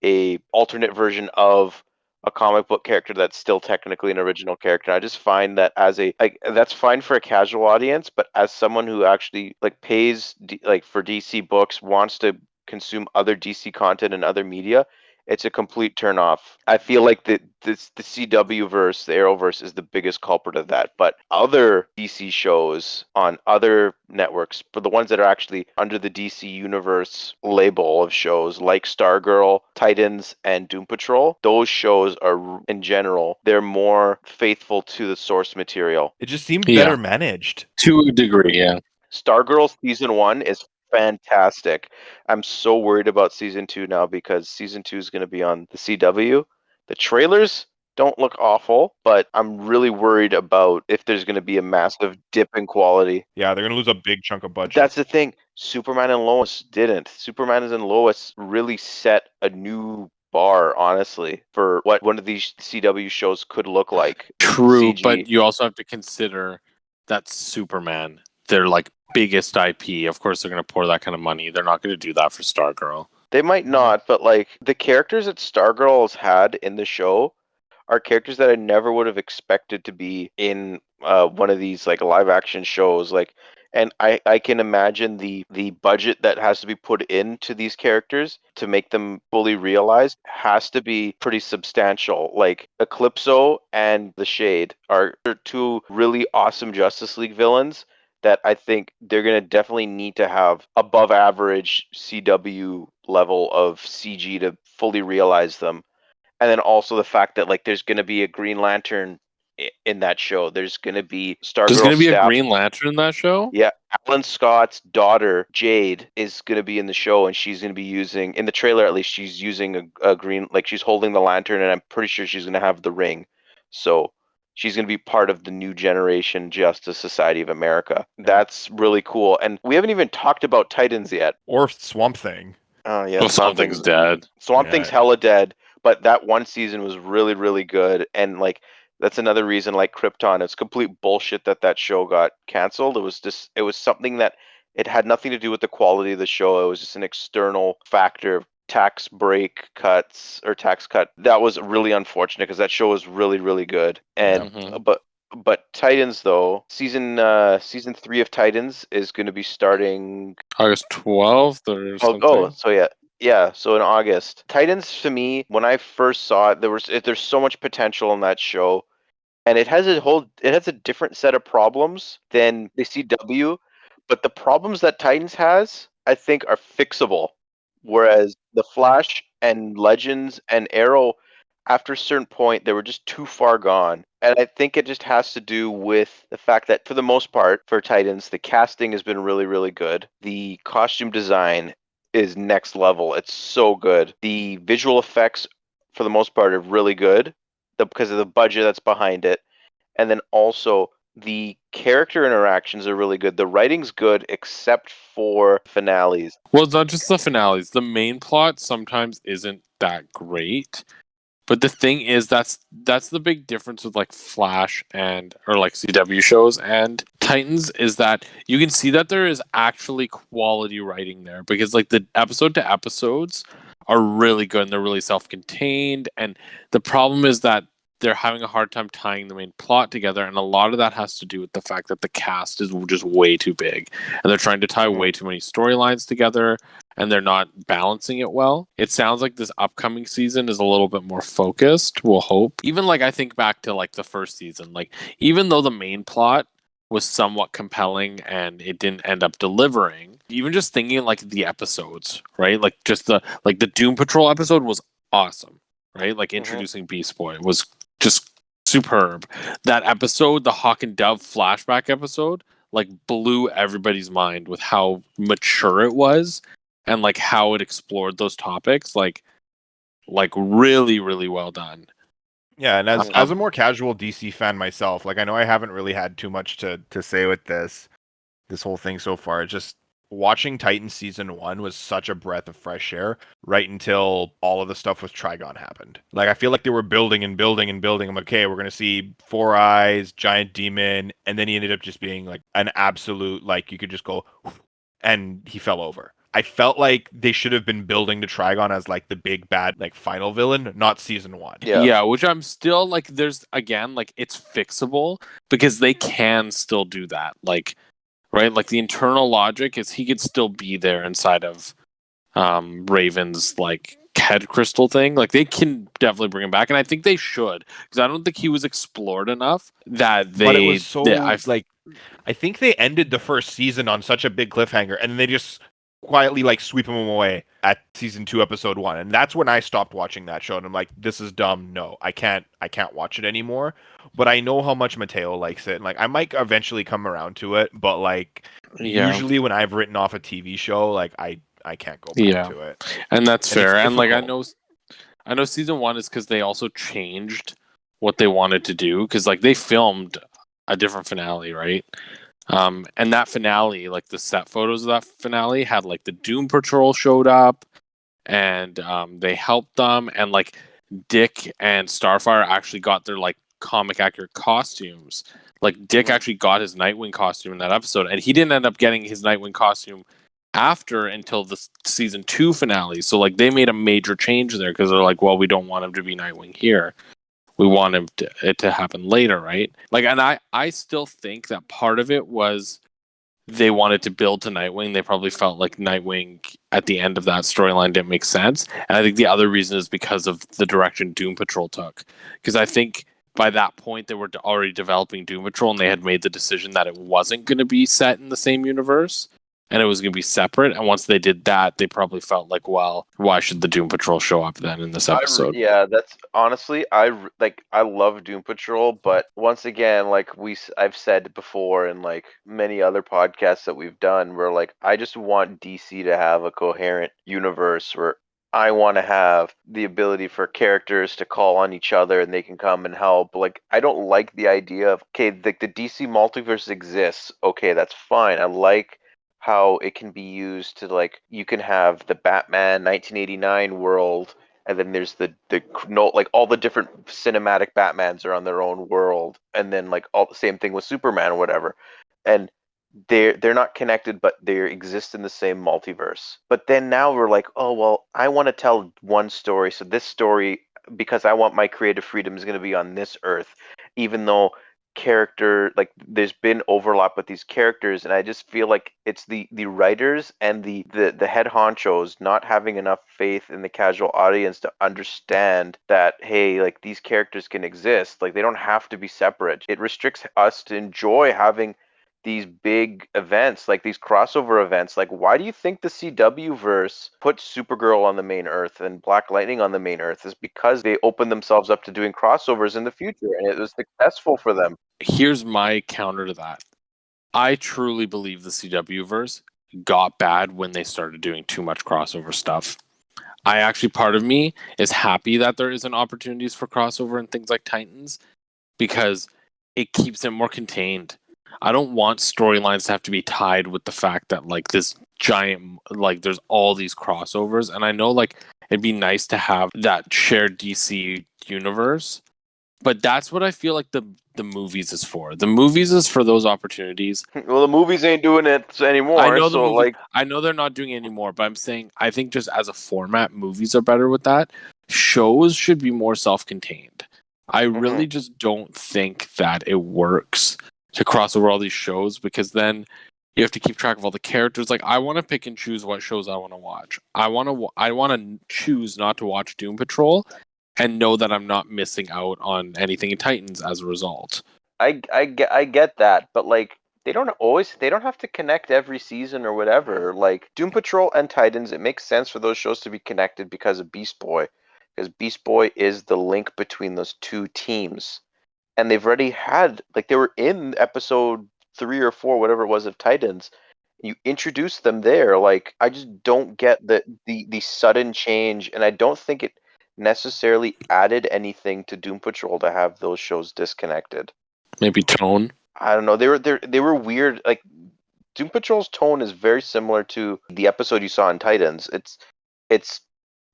a alternate version of a comic book character that's still technically an original character. I just find that as a like that's fine for a casual audience, but as someone who actually like pays like for DC books, wants to consume other DC content and other media, it's a complete turn off. I feel like the CW verse, the Arrowverse, is the biggest culprit of that. But other DC shows on other networks, for the ones that are actually under the DC Universe label of shows, like Stargirl, Titans, and Doom Patrol, those shows are in general they're more faithful to the source material. It just seemed Yeah, better managed. to a degree, yeah. Stargirl season 1 is fantastic. I'm so worried about season 2 now because season 2 is going to be on the CW. The trailers don't look awful, but I'm really worried about if there's going to be a massive dip in quality. Yeah, they're gonna lose a big chunk of budget. That's the thing. Superman and Lois didn't. Superman and Lois really set a new bar, honestly, for what one of these CW shows could look like in True, but CG. you also have to consider that Superman, their like biggest IP. Of course, they're going to pour that kind of money. They're not going to do that for Stargirl. They might not, but like the characters that Stargirl has had in the show are characters that I never would have expected to be in one of these like live action shows. Like, and I can imagine the budget that has to be put into these characters to make them fully realized has to be pretty substantial. Like Eclipso and the Shade are two really awesome Justice League villains that I think they're gonna definitely need to have above average CW level of CG to fully realize them. And then also the fact that like there's gonna be a Green Lantern in that show. There's gonna be There's going Stargirl to be a staff. Green Lantern in that show? Yeah, Alan Scott's daughter Jade is gonna be in the show, and she's gonna be using in the trailer at least. She's using a green, like she's holding the lantern, and I'm pretty sure she's gonna have the ring. So she's gonna be part of the new generation Justice Society of America. That's really cool, and we haven't even talked about Titans yet. Or Swamp Thing. Oh yeah, Well, something's dead. Swamp Thing's Yeah. hella dead, but that one season was really, really good. And like that's another reason, like Krypton, it's complete bullshit that that show got canceled. It was something that it had nothing to do with the quality of the show. It was just an external factor, tax break cuts or tax cut. That was really unfortunate because that show was really, really good. Yeah. And Mhm. but But Titans, though, season 3 of Titans is going to be starting. August 12th or something. So yeah. So in August, Titans to me, when I first saw it, there's so much potential in that show, and it has a different set of problems than the CW, but the problems that Titans has, I think, are fixable, whereas the Flash and Legends and Arrow, after a certain point, they were just too far gone. And I think it just has to do with the fact that, for the most part, for Titans, the casting has been really, really good. The costume design is next level. It's so good. The visual effects, for the most part, are really good because of the budget that's behind it. And then also the character interactions are really good. The writing's good except for finales. Well, it's not just the finales. The main plot sometimes isn't that great. But the thing is, that's the big difference with like Flash and or like CW shows and Titans is that you can see that there is actually quality writing there because like the episode to episodes are really good and they're really self-contained. And the problem is that they're having a hard time tying the main plot together, and a lot of that has to do with the fact that the cast is just way too big, and they're trying to tie way too many storylines together, and they're not balancing it well. It sounds like this upcoming season is a little bit more focused, we'll hope. Even like I think back to like the first season, like even though the main plot was somewhat compelling and it didn't end up delivering, even just thinking like the episodes, right? Like just the Doom Patrol episode was awesome, right? Like introducing Beast Boy was just superb. That episode, the Hawk and Dove flashback episode, like blew everybody's mind with how mature it was and like how it explored those topics, like really really well done. Yeah, and as a more casual DC fan myself, like I know I haven't really had too much to say with this whole thing so far. Just watching Titan season 1 was such a breath of fresh air right until all of the stuff with Trigon happened. Like I feel like they were building and building and building. I'm like, okay, we're gonna see Four Eyes, giant demon, and then he ended up just being like an absolute, like you could just go and he fell over. I felt like they should have been building to Trigon as like the big bad like final villain, not season 1. Yeah, which I'm still like there's again like it's fixable because they can still do that. Like right, like the internal logic is he could still be there inside of Raven's like head crystal thing. Like they can definitely bring him back, and I think they should because I don't think he was explored enough that But it was like I think they ended the first season on such a big cliffhanger, and then they just quietly like sweep him away at season 2, episode 1, and that's when I stopped watching that show. And I'm like, this is dumb. No, I can't watch it anymore. But I know how much Matteo likes it, and like I might eventually come around to it. But like usually when I've written off a TV show, like I can't go back to it, and that's fair. And like I difficult. know season 1 is because they also changed what they wanted to do because like they filmed a different finale, right? And that finale, like the set photos of that finale, had like the Doom Patrol showed up, and they helped them, and like Dick and Starfire actually got their like comic accurate costumes. Like Dick actually got his Nightwing costume in that episode, and he didn't end up getting his Nightwing costume after until the season 2 finale. So like they made a major change there because they're like, well, we don't want him to be Nightwing here. We want it to happen later, right? Like, and I still think that part of it was they wanted to build to Nightwing. They probably felt like Nightwing at the end of that storyline didn't make sense. And I think the other reason is because of the direction Doom Patrol took. Because I think by that point they were already developing Doom Patrol and they had made the decision that it wasn't going to be set in the same universe and it was going to be separate. And once they did that, they probably felt like, well, why should the Doom Patrol show up then in this episode? That's honestly, I love Doom Patrol, but once again, like I've said before in like many other podcasts that we've done, where like I just want DC to have a coherent universe where I want to have the ability for characters to call on each other and they can come and help. Like I don't like the idea of, okay, the DC multiverse exists. Okay, that's fine. I like how it can be used to, like, you can have the Batman 1989 world, and then there's the no, like all the different cinematic Batmans are on their own world, and then like all the same thing with Superman or whatever, and they're not connected, but they exist in the same multiverse. But then now we're like, oh well, I want to tell one story, so this story, because I want my creative freedom, is going to be on this Earth, even though character, like there's been overlap with these characters, and I just feel like it's the writers and the head honchos not having enough faith in the casual audience to understand that, hey, like these characters can exist, like they don't have to be separate. It restricts us to enjoy having these big events, like these crossover events. Like, why do you think the CW verse put Supergirl on the main Earth and Black Lightning on the main Earth? Is because they opened themselves up to doing crossovers in the future, and it was successful for them. Here's my counter to that. I truly believe the CW verse got bad when they started doing too much crossover stuff. I actually, part of me is happy that there isn't opportunities for crossover and things like Titans, because it keeps it more contained. I don't want storylines to have to be tied with the fact that like this giant, like there's all these crossovers, and I know like it'd be nice to have that shared DC universe, but that's what I feel like the movies is for. The movies is for those opportunities. Well, the movies ain't doing it anymore. I know the so movies. like, I know they're not doing it anymore, but I'm saying I think just as a format, movies are better with that. Shows should be more self-contained. I really just don't think that it works to cross over all these shows, because then you have to keep track of all the characters. Like, I want to pick and choose what shows I want to watch. I want to choose not to watch Doom Patrol and know that I'm not missing out on anything in Titans as a result. I get that, but like they don't have to connect every season or whatever. Like Doom Patrol and Titans, it makes sense for those shows to be connected because of Beast Boy, because Beast Boy is the link between those two teams, and they've already had, like, they were in episode 3 or 4, whatever it was, of Titans. You introduced them there. Like, I just don't get the sudden change, and I don't think it necessarily added anything to Doom Patrol to have those shows disconnected. Maybe tone. I don't know. They were weird. Like, Doom Patrol's tone is very similar to the episode you saw in Titans. It's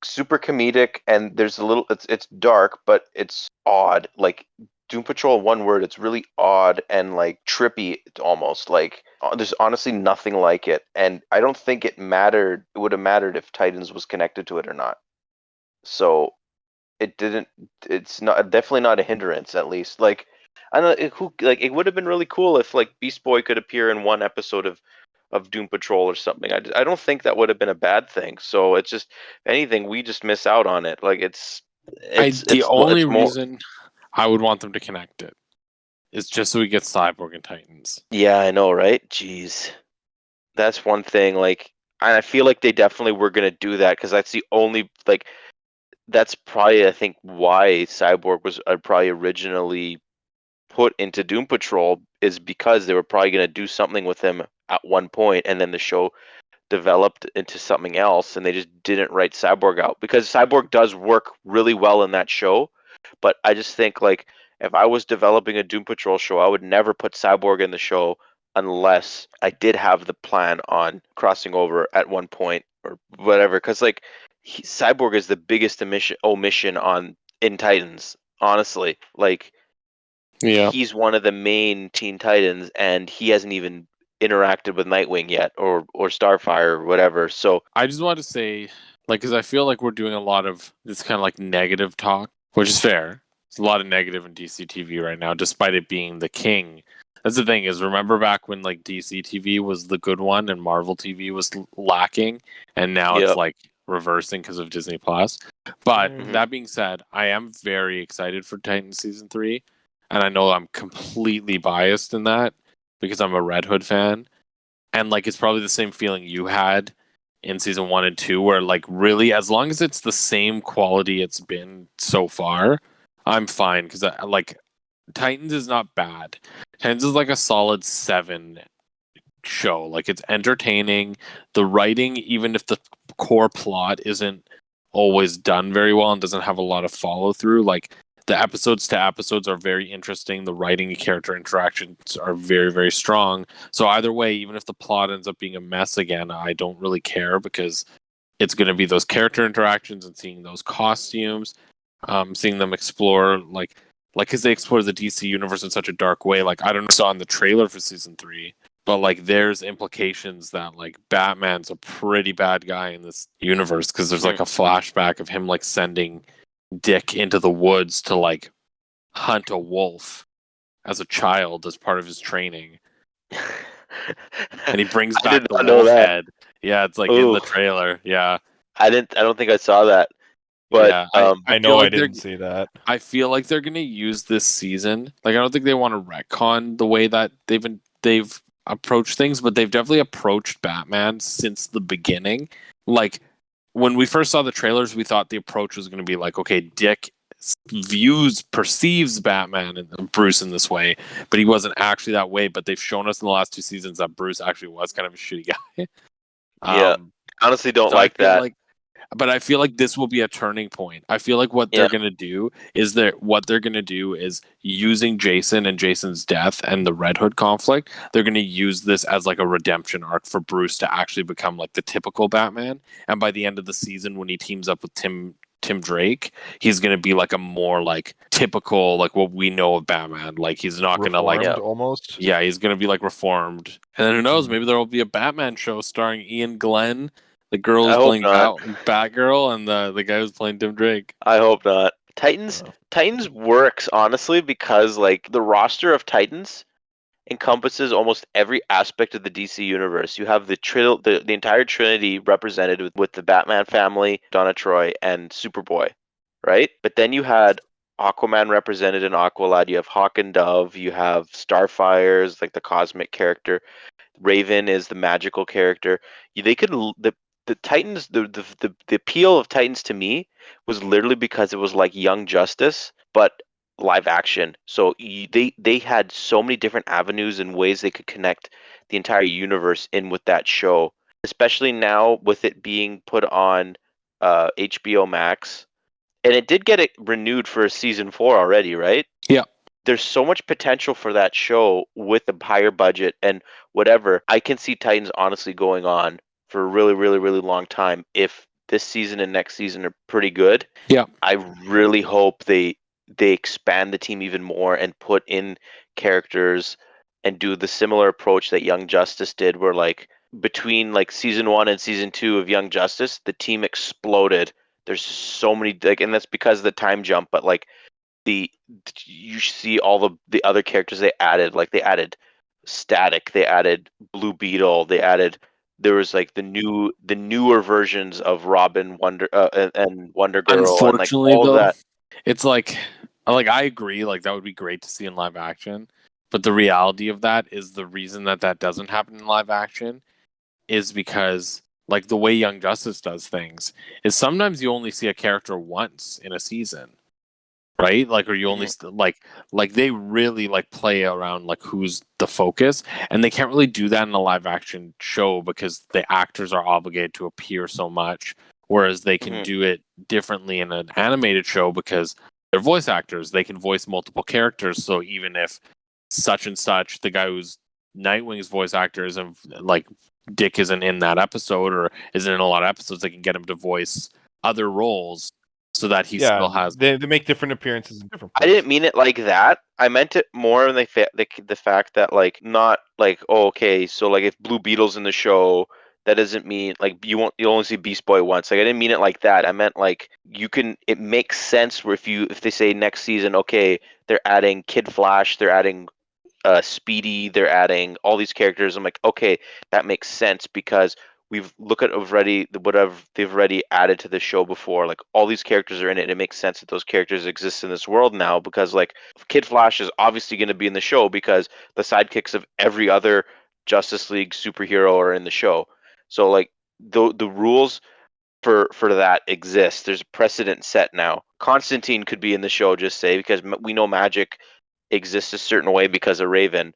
super comedic, and there's a little. It's dark, but it's odd. Like Doom Patrol, one word. It's really odd and like trippy, almost. Like, there's honestly nothing like it, and I don't think it mattered. It would have mattered if Titans was connected to it or not. So it didn't. It's not, definitely not a hindrance, at least. Like, I don't know, it would have been really cool if like Beast Boy could appear in one episode of Doom Patrol or something. I don't think that would have been a bad thing. So it's just, if anything, we just miss out on it. Like, The only more. reason I would want them to connect it is just so we get Cyborg and Titans. Yeah, I know, right? Jeez, that's one thing. Like, and I feel like they definitely were gonna do that, because that's the only, like, that's probably, I think, why Cyborg was probably originally put into Doom Patrol, is because they were probably going to do something with him at one point, and then the show developed into something else, and they just didn't write Cyborg out, because Cyborg does work really well in that show. But I just think, like, if I was developing a Doom Patrol show, I would never put Cyborg in the show unless I did have the plan on crossing over at one point or whatever, because like Cyborg is the biggest omission on in Titans, honestly. Like, Yeah. he's one of the main Teen Titans, and he hasn't even interacted with Nightwing yet, or Starfire, or whatever. So I just wanted to say, like, because I feel like we're doing a lot of this kind of like negative talk, which is fair. There's a lot of negative in DC TV right now, despite it being the king. That's the thing, is remember back when like DC TV was the good one and Marvel TV was lacking, and now it's Yep. like reversing because of Disney Plus. But Mhm. that being said, I am very excited for Titans season 3, and I know I'm completely biased in that because I'm a Red Hood fan, and like it's probably the same feeling you had in season 1 and 2, where like really, as long as it's the same quality it's been so far, I'm fine, because like Titans is not bad. Titans is like a solid 7 show. Like, it's entertaining. The writing, even if the core plot isn't always done very well and doesn't have a lot of follow through, like the episodes to episodes are very interesting. The writing and character interactions are very, very strong. So either way, even if the plot ends up being a mess again, I don't really care, because it's going to be those character interactions and seeing those costumes, seeing them explore like because they explore the DC universe in such a dark way. Like, I don't know, saw in the trailer for season 3, but like there's implications that like Batman's a pretty bad guy in this universe, because there's like a flashback of him like sending Dick into the woods to like hunt a wolf, as a child as part of his training, and he brings I did back the not know wolf that. head. Yeah, it's like in Ooh, the trailer. Yeah, I didn't. I don't think I saw that. But yeah. I I feel know I like they're didn't see that. I feel like they're gonna use this season. Like I don't think they want to retcon the way that they've approached things, but they've definitely approached Batman since the beginning. Like when we first saw the trailers, we thought the approach was gonna be like, okay, Dick perceives Batman and Bruce in this way, but he wasn't actually that way. But they've shown us in the last 2 seasons that Bruce actually was kind of a shitty guy. yeah, um, honestly, don't so I like feel that. like but I feel like this will be a turning point. I feel like what Yeah. they're gonna do is using Jason and Jason's death and the Red Hood conflict. They're gonna use this as like a redemption arc for Bruce to actually become like the typical Batman. And by the end of the season, when he teams up with Tim Drake, he's gonna be like a more like typical like what we know of Batman. Like he's not gonna like Yeah. Reformed almost. yeah, he's gonna be like reformed. And then who knows? Mhm. Maybe there will be a Batman show starring Ian Glenn, the girl I who's hope playing not. Batgirl, and the guy who's playing Tim Drake. I hope not. Titans Uh, Titans works honestly because like the roster of Titans encompasses almost every aspect of the DC universe. You have the entire Trinity represented with the Batman family, Donna Troy, and Superboy, right? But then you had Aquaman represented in Aqualad. You have Hawk and Dove. You have Starfire's like the cosmic character. Raven is the magical character. They could the Titans the appeal of Titans to me was literally because it was like Young Justice but live action. So they had so many different avenues and ways they could connect the entire universe in with that show. Especially now with it being put on HBO Max, and it did get it renewed for season 4 already, right? Yeah. There's so much potential for that show with a higher budget and whatever. I can see Titans honestly going on for a really, really, really long time. If this season and next season are pretty good, Yeah. I really hope they expand the team even more and put in characters and do the similar approach that Young Justice did, where like between like season 1 and season 2 of Young Justice, the team exploded. There's so many like, and that's because of the time jump, but like the you see all the other characters they added, like they added Static, they added Blue Beetle, they added there was like the newer versions of Robin, Wonder and Wonder Girl and like Unfortunately, all of though, that. it's like I agree. Like that would be great to see in live action. But the reality of that is the reason that that doesn't happen in live action is because like the way Young Justice does things is sometimes you only see a character once in a season, right? Like, or you only Mhm. like they really like play around like who's the focus, and they can't really do that in a live action show because the actors are obligated to appear so much, whereas they can Mhm. do it differently in an animated show because they're voice actors. They can voice multiple characters, so even if such and such, the guy who's Nightwing's voice actor isn't like Dick isn't in that episode or isn't in a lot of episodes, they can get him to voice other roles so that he yeah, still has they make different appearances in different I didn't places. mean it like that. I meant it more in the fact that like not like, oh, okay, so like if Blue Beetle's in the show, that doesn't mean like you'll only see Beast Boy once. Like I didn't mean it like that. I meant like you can it makes sense where if they say next season, okay, they're adding Kid Flash, they're adding Speedy, they're adding all these characters. I'm like, okay, that makes sense because we've look at already whatever they've already added to the show before. Like all these characters are in it. And it makes sense that those characters exist in this world now because like Kid Flash is obviously going to be in the show because the sidekicks of every other Justice League superhero are in the show. So like the rules for that exist. There's a precedent set now. Constantine could be in the show, just say because we know Magic exists a certain way because of Raven,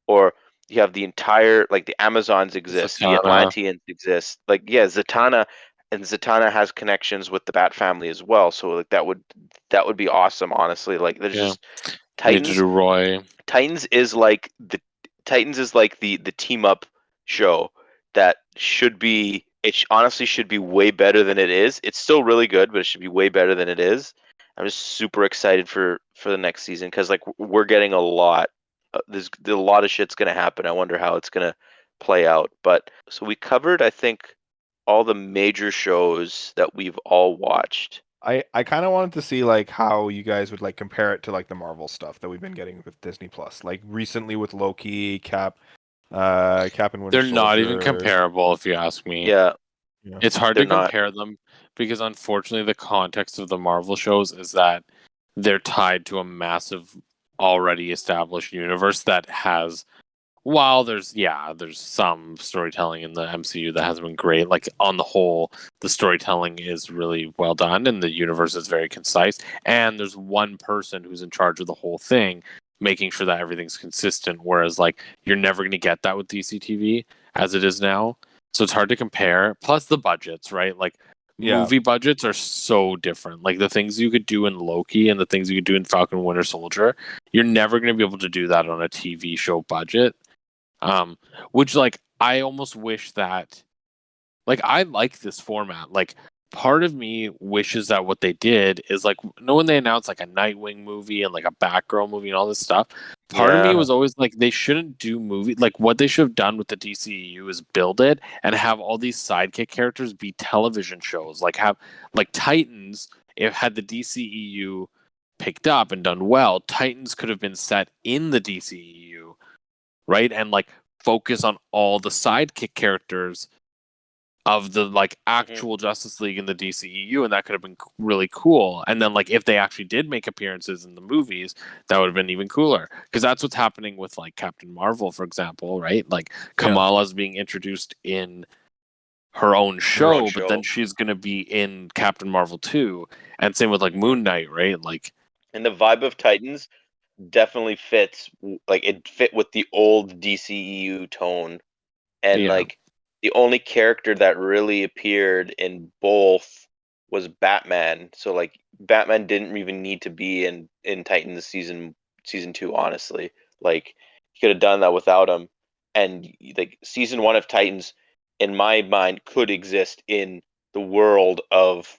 or you have the entire like the Amazons exist, the Zatanna. Atlanteans exist. Like yeah, Zatanna and Zatanna has connections with the Bat family as well. So like that would be awesome, honestly. Like there's Yeah, just they need to Titans. do Roy. Titans is like the team up show that should be honestly should be way better than it is. It's still really good, but it should be way better than it is. I'm just super excited for the next season because like we're getting a lot. There's a lot of shit's gonna happen. I wonder how it's gonna play out. But so we covered, I think, all the major shows that we've all watched. I kind of wanted to see like how you guys would like compare it to like the Marvel stuff that we've been getting with Disney Plus, like recently with Loki, Cap and Winter They're not even Soldier. comparable, if you ask me. Yeah, Yeah. It's hard they're to not. compare them because, unfortunately, the context of the Marvel shows is that they're tied to a massive, already established universe that has. While there's some storytelling in the MCU that hasn't been great. Like on the whole, the storytelling is really well done, and the universe is very concise. And there's one person who's in charge of the whole thing, making sure that everything's consistent. Whereas, like, you're never going to get that with DCTV as it is now. So it's hard to compare. Plus the budgets, right? Like Yeah. movie budgets are so different. Like the things you could do in Loki and the things you could do in Falcon Winter Soldier, you're never going to be able to do that on a TV show budget. Which like I almost wish that like I like this format. Like part of me wishes that what they did is like when they announced like a Nightwing movie and like a Batgirl movie and all this stuff. Part of me Yeah. was always like they shouldn't do movie like what they should have done with the DCEU is build it and have all these sidekick characters be television shows. Like have like Titans if had the DCEU picked up and done well, Titans could have been set in the DCEU, right? And like focus on all the sidekick characters of the like Mhm. actual Justice League in the DCEU, and that could have been really cool. And then like if they actually did make appearances in the movies, that would have been even cooler. Because that's what's happening with like Captain Marvel, for example, right? Like Yeah. Kamala's being introduced in her own Her own show, but then show. she's gonna be in Captain Marvel 2. And same with like Moon Knight, right? Like And the vibe of Titans definitely fits. Like it fit with the old DCEU tone, and yeah. like the only character that really appeared in both was Batman. So like Batman didn't even need to be in Titans season 2, honestly. Like he could have done that without him. And like season 1 of Titans in my mind could exist in the world of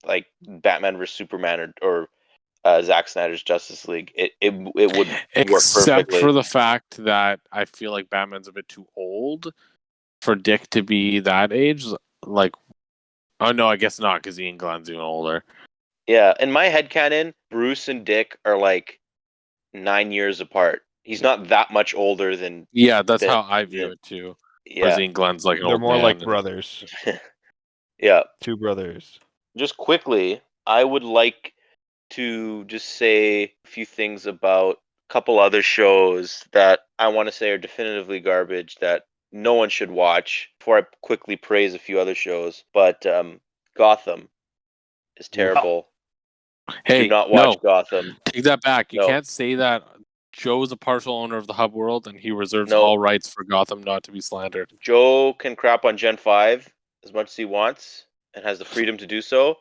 like Batman vs Superman or Zack Snyder's Justice League. It would work Except perfectly. for the fact that I feel like Batman's a bit too old for Dick to be that age. Like, oh no, I guess not because Ian Glenn's even older. Yeah, in my headcanon, Bruce and Dick are like 9 years apart. He's not that much older Yeah, that's than how I view than it too. Whereas yeah. Ian Glenn's like an They're old more like man, and brothers. Yeah. Two brothers. Just quickly, I would like to just say a few things about a couple other shows that I want to say are definitively garbage that no one should watch before I quickly praise a few other shows. But Gotham is Oof. terrible. Do hey, not watch no, Gotham. take that back. You No, can't say that. Joe is a partial owner of the Hub World, and he reserves no. all rights for Gotham not to be slandered. Joe can crap on Gen 5 as much as he wants and has the freedom to do so.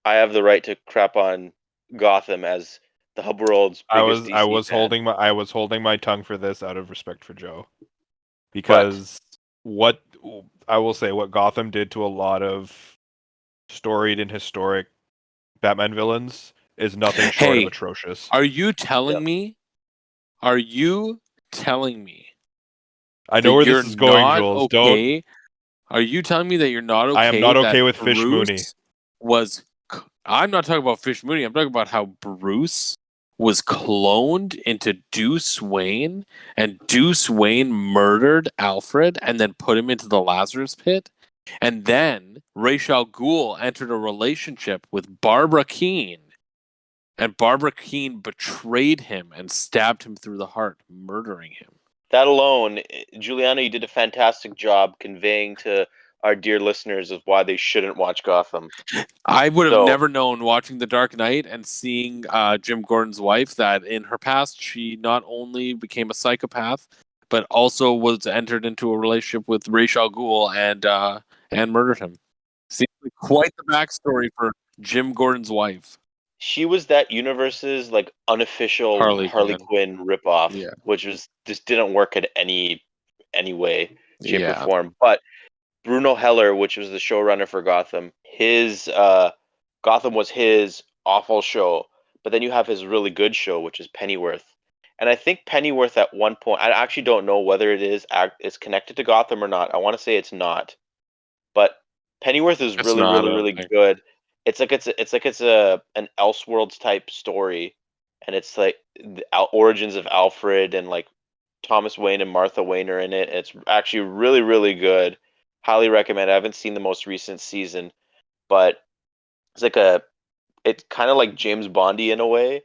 I have the right to crap on Gotham as the Hub World's biggest I DC was fan. holding my tongue for this out of respect for Joe. But Because what I will say what Gotham did to a lot of storied and historic Batman villains is nothing short of Hey, atrocious. are you yeah, telling me? Are you telling me I know that where you're this is going, not Jules. Don't. okay? Are you telling me that you're not I am okay not that okay with Fish Mooney. Bruce was? I'm not talking about Fish Mooney. I'm talking about how Bruce was cloned into Deuce Wayne, and Deuce Wayne murdered Alfred and then put him into the Lazarus pit. And then Ra's al Ghul entered a relationship with Barbara Keene, and Barbara Keene betrayed him and stabbed him through the heart, murdering him. that alone, Giuliano, you did a fantastic job conveying to our dear listeners of why they shouldn't watch Gotham. I would have So, never known watching The Dark Knight and seeing Jim Gordon's wife that in her past she not only became a psychopath but also was entered into a relationship with Ra's al Ghul and murdered him. Seems like quite the backstory for Jim Gordon's wife, she was that universe's like unofficial Harley Harley Quinn. Quinn ripoff, Yeah, which was just didn't work in any way, shape, or yeah. form. But Bruno Heller, which was the showrunner for Gotham, his Gotham was his awful show. But then you have his really good show, which is Pennyworth. And I think Pennyworth at one point, I actually don't know whether it's connected to Gotham or not. I want to say it's not, but Pennyworth is It's really, not. really, I don't really think. good. it's an Elseworlds type story, and it's like the origins of Alfred, and like Thomas Wayne and Martha Wayne are in it. It's actually really, really good. Highly recommend. I haven't seen the most recent season, but it's like it's kind of like James Bondy in a way,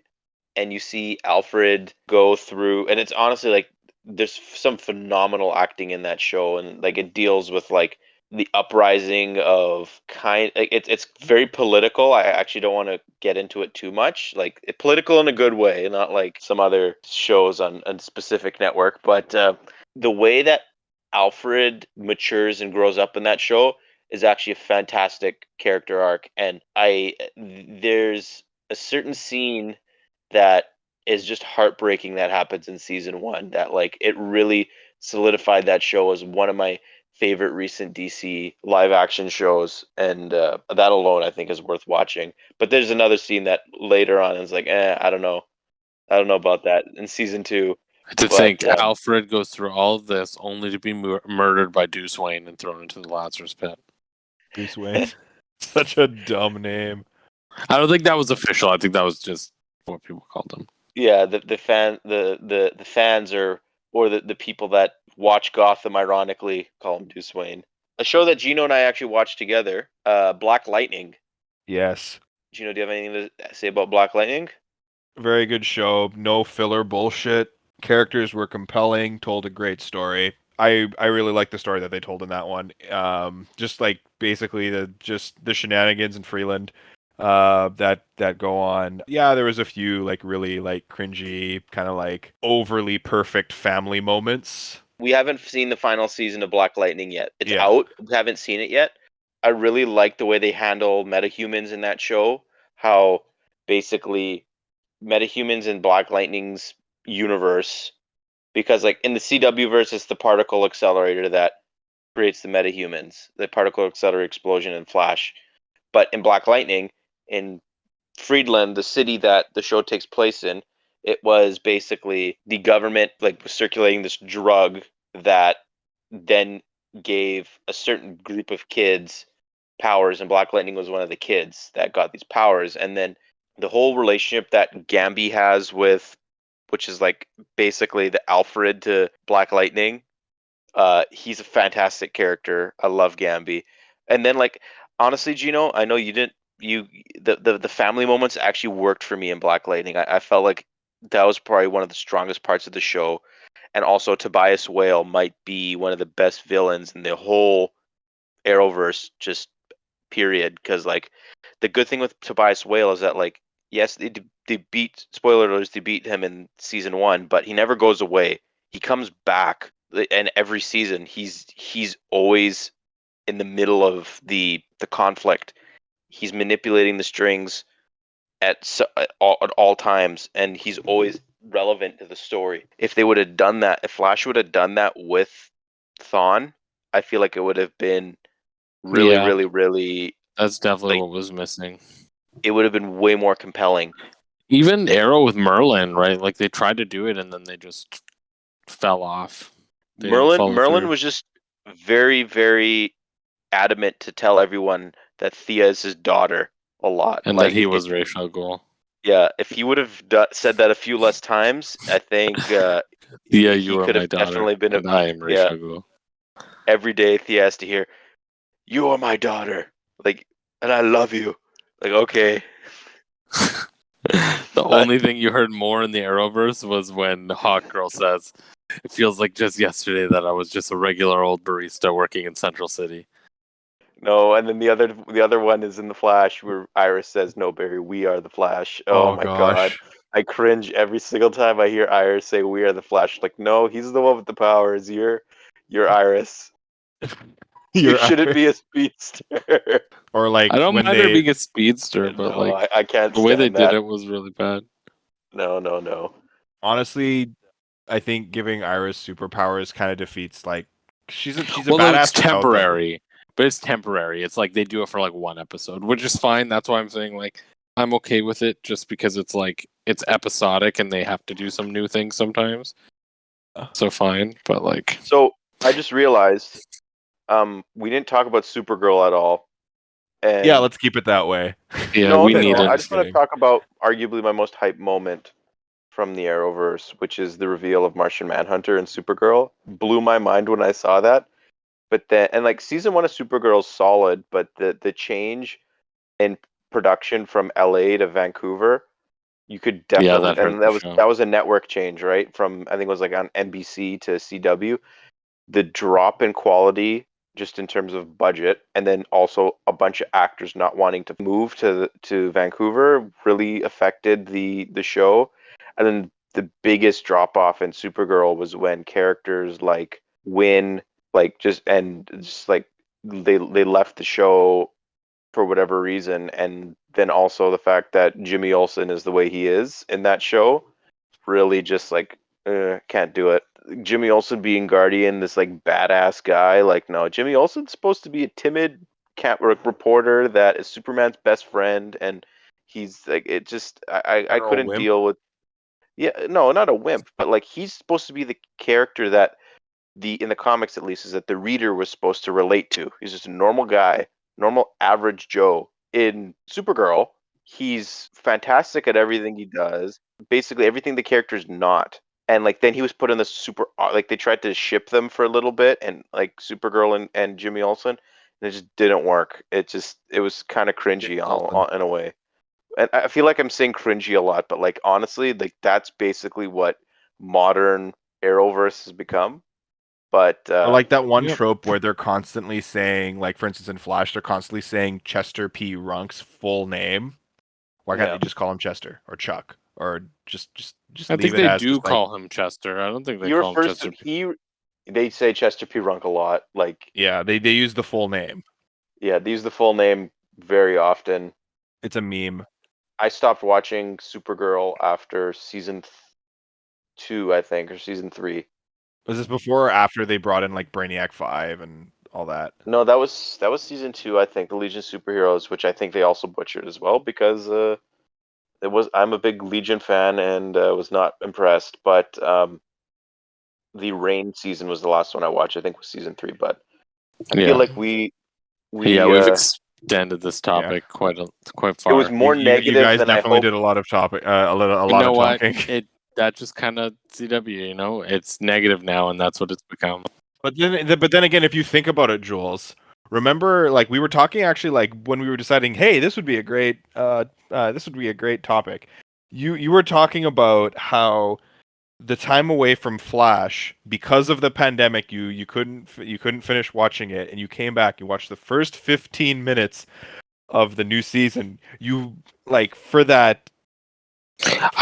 and you see Alfred go through, and it's honestly like there's some phenomenal acting in that show, and like it deals with like the uprising of it's very political. I actually don't want to get into it too much, like political in a good way, not like some other shows on a specific network, but the way that Alfred matures and grows up in that show is actually a fantastic character arc, and I there's a certain scene that is just heartbreaking that happens in season one, that like it really solidified that show as one of my favorite recent DC live action shows, and that alone I think is worth watching. But there's another scene that later on is like, I don't know about that in season two. To But think Alfred goes through all of this only to be murdered by Deuce Wayne and thrown into the Lazarus pit. Bruce Wayne. Such a dumb name. I don't think that was official. I think that was just what people called him. yeah, the fans or the people that watch Gotham ironically call him Deuce Wayne. A show that Gino and I actually watched together, Black Lightning. Yes. Gino, do you have anything to say about Black Lightning? Very good show. No filler bullshit. Characters were compelling, told a great story. I really like the story that they told in that one. Just like basically the shenanigans in Freeland that go on. Yeah, there was a few like really like cringy, kind of like overly perfect family moments. We haven't seen the final season of Black Lightning yet. It's Yeah. out. We haven't seen it yet. I really like the way they handle metahumans in that show. How basically metahumans in Black Lightning's universe, because like in the CW verse, it's the particle accelerator that creates the metahumans, the particle accelerator explosion in Flash. But in Black Lightning, in Friedland, the city that the show takes place in, it was basically the government like was circulating this drug that then gave a certain group of kids powers, and Black Lightning was one of the kids that got these powers. And then the whole relationship that Gambi has with, which is like basically the Alfred to Black Lightning, he's a fantastic character. I love Gambi. And then like honestly, Gino, I know you didn't you the family moments actually worked for me in Black Lightning. I felt like that was probably one of the strongest parts of the show. And also Tobias Whale might be one of the best villains in the whole Arrowverse, just period. Because like the good thing with Tobias Whale is that like yes, they beat, spoiler alerts, they beat him in season one, but he never goes away. He comes back, and every season he's always in the middle of the conflict. He's manipulating the strings at all times, and he's always relevant to the story. If they would have done that, if Flash would have done that with Thawne, I feel like it would have been really, Yeah. really, really. That's definitely Like, what was missing. it would have been way more compelling. Even Arrow with Merlin, right? Like they tried to do it and then they just fell off. They didn't follow Merlin through. was just very, very adamant to tell everyone that Thea is his daughter a lot. And Like, that he was Ra's al Ghul. yeah, if he would have said that a few less times, I think Yeah, you he are could my have daughter, definitely been a, and I am Ra's yeah. al Ghul. Every day Thea has to hear, "You are my daughter," like, and I love you. Like, okay. The only thing you heard more in the Arrowverse was when Hawkgirl says, "It feels like just yesterday that I was just a regular old barista working in Central City." No, and then the other one is in the Flash where Iris says, "No, Barry, we are the Flash." Oh Oh my God, gosh. I cringe every single time I hear Iris say, "We are the Flash." Like, no, he's the one with the powers. You're Iris. You You're shouldn't be a speedster. or like I don't when mind her they being a speedster, but No, like I can't the way they stand did that. it was really bad. No, no, no. honestly, I think giving Iris superpowers kind of defeats like she's a Well, no, it's badass without them. temporary, but it's temporary. It's like they do it for like one episode, which is fine. That's why I'm saying like I'm okay with it, just because it's like it's episodic and they have to do some new things sometimes. So fine, but like So I just realized, we didn't talk about Supergirl at all. Yeah, And let's keep it that way. Yeah, no, we okay, need no, it. I Just just want to kidding. talk about arguably my most hype moment from the Arrowverse, which is the reveal of Martian Manhunter and Supergirl. Blew my mind when I saw that. But then, and like season one of Supergirl's solid, but the change in production from LA to Vancouver, you could Yeah, definitely, that hurt and the that was show. that was a network change, right? From I think it was like on NBC to CW. The drop in quality just in terms of budget, and then also a bunch of actors not wanting to move to Vancouver really affected the show. And then the biggest drop off in Supergirl was when characters like Win just like they left the show for whatever reason, and then also the fact that Jimmy Olsen is the way he is in that show really just like can't do it. Jimmy Olsen being Guardian, this like badass guy, like no, Jimmy Olsen's supposed to be a timid cat reporter that is Superman's best friend, and he's like it just I General couldn't Wimp. deal with no, not a wimp, but like he's supposed to be the character that the in the comics at least is that the reader was supposed to relate to. He's just a normal guy, normal average Joe. In Supergirl, he's fantastic at everything he does. Basically everything the character's not. And like then he was put in the super like they tried to ship them for a little bit and like Supergirl and Jimmy Olsen and it just didn't work. It was kind of Jimmy cringy Olsen. in a way. And I feel like I'm saying cringy a lot, but like honestly, like that's basically what modern Arrowverse has become. But I like that one Yep. trope where they're constantly saying, like for instance in Flash, they're constantly saying Chester P. Runk's full name. Why can't yeah, they just call him Chester or Chuck or just I leave think it they as do just like call him Chester. I don't think they he call him refers to Chester. he. They say Chester P. Runk a lot. Like yeah, they use the full name. yeah, they use the full name very often. It's a meme. I stopped watching Supergirl after season two, I think, or season three. Was this before or after they brought in like Brainiac 5 and all that? No, that was season two, I think, the Legion of Superheroes, which I think they also butchered as well because it was I'm a big Legion fan and was not impressed. But the Rain season was the last one I watched. I think was season three. But I feel Yeah. like Yeah, we we've extended this Yeah. topic quite it was far. more You negative guys than I definitely hoped. did a lot of topic a You lot know of what? talking. That just kind of CW, you know, it's negative now, and that's what it's become. But then again, if you think about it, Jules, remember like we were talking actually like when we were deciding, hey, this would be a great topic. You were talking about how the time away from Flash because of the pandemic, you couldn't finish watching it, and you came back, you watched the first 15 minutes of the new season. You like I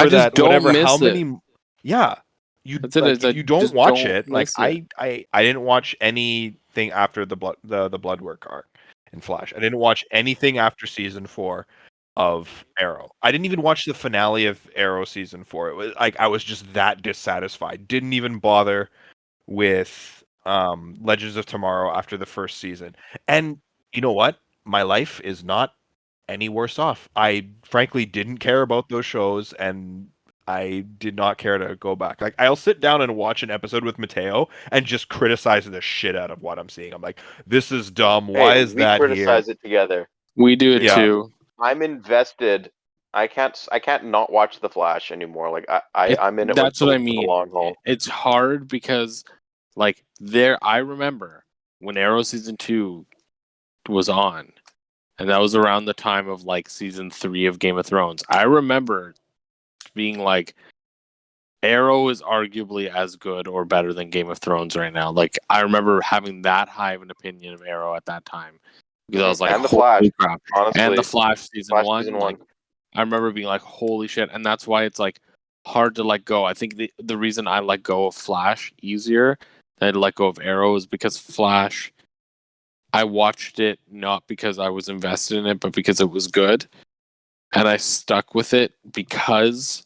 for just that don't whatever how miss it. many yeah you That's it. like Is if I you don't just watch don't it like miss it. I didn't watch anything after the blood work arc in Flash. I didn't watch anything after season 4 of Arrow. I didn't even watch the finale of Arrow season 4. It was like I was just that dissatisfied, didn't even bother with Legends of Tomorrow after the first season. And you know what, my life is not any worse off. I frankly didn't care about those shows and I did not care to go back. Like I'll sit down and watch an episode with Matteo and just criticize the shit out of what I'm seeing. I'm like, this is dumb. Hey, Why is we that here? criticize it together. We do it Yeah. too. I'm invested. I can't not watch The Flash anymore. Like I'm in it with That's what I for the mean. long haul. It's hard because, like, I remember when Arrow season 2 was on, and that was around the time of like season 3 of Game of Thrones. I remember being like, Arrow is arguably as good or better than Game of Thrones right now. Like, I remember having that high of an opinion of Arrow at that time because I was like, And The Flash, holy crap. And the honestly, Flash season Flash 1, season one. like, I remember being like, holy shit. And that's why it's like hard to let go. I think the reason I let go of Flash easier than I let go of Arrow is because Flash, I watched it not because I was invested in it, but because it was good. And I stuck with it because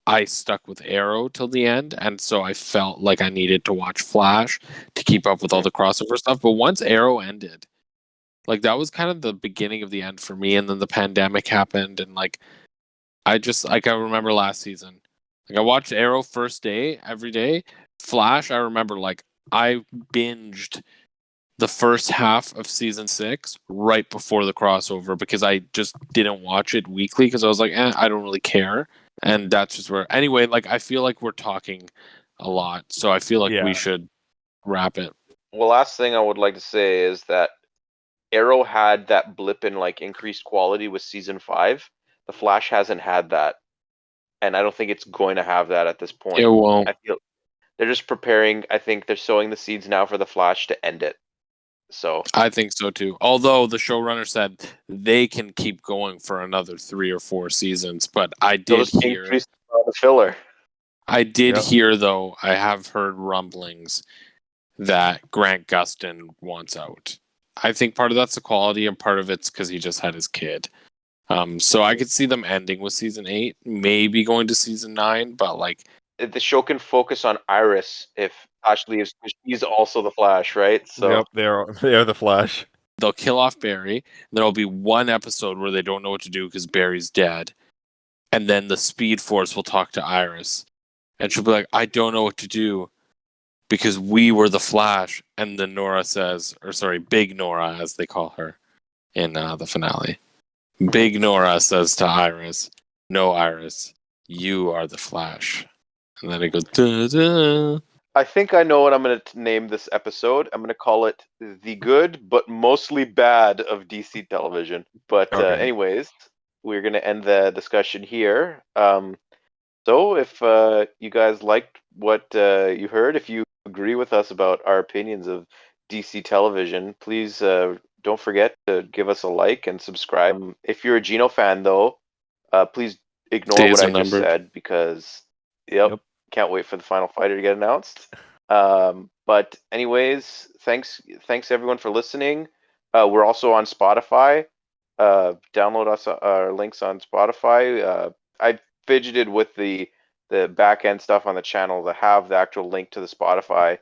I stuck with Arrow till the end, and so I felt like I needed to watch Flash to keep up with all the crossover stuff. But once Arrow ended, like that was kind of the beginning of the end for me, and then the pandemic happened, and like I just like I remember last season, like I watched Arrow first day every day. Flash, I remember like I binged the first half of season 6 right before the crossover because I just didn't watch it weekly because I was like, I don't really care. And that's just where. Anyway, like I feel like we're talking a lot, so I feel like we should wrap it. Well, last thing I would like to say is that Arrow had that blip in like increased quality with season 5. The Flash hasn't had that, and I don't think it's going to have that at this point. It won't. I feel they're just preparing. I think they're sowing the seeds now for the Flash to end it. So I think so too. Although the showrunner said they can keep going for another 3 or 4 seasons, but I they'll did just hear. increase the filler. I did hear though. I have heard rumblings that Grant Gustin wants out. I think part of that's the quality, and part of it's because he just had his kid. So I could see them ending with season 8, maybe going to season 9, but like The show can focus on Iris if Flash leaves, because she's also the Flash, right? So they're the Flash. they'll kill off Barry. There'll be one episode where they don't know what to do because Barry's dead, and then the Speed Force will talk to Iris, and she'll be like, "I don't know what to do because we were the Flash." And then Nora says, or sorry, Big Nora as they call her in the finale. Big Nora says to Iris, "No, Iris, you are the Flash." And then it goes, duh, duh. I think I know what I'm going to name this episode. I'm going to call it The Good But Mostly Bad of DC Television. But anyways, we're going to end the discussion here. So if you guys liked what you heard, if you agree with us about our opinions of DC Television, please don't forget to give us a like and subscribe. If you're a Gino fan, though, please ignore Days what are I just numbered. said because, can't wait for the final fighter to get announced. But anyways, thanks everyone for listening. We're also on Spotify. Download us our links on Spotify. I fidgeted with the back end stuff on the channel to have the actual link to the Spotify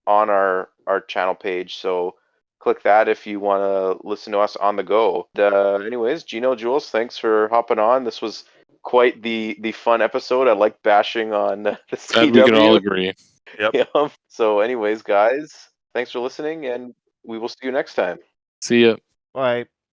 on our channel page. So click that if you want to listen to us on the go. Anyways, Gino, Jules, thanks for hopping on. This was quite the fun episode. I like bashing on the And we can all CW. agree. Yeah. So anyways, guys, thanks for listening, and we will see you next time. See ya. Bye.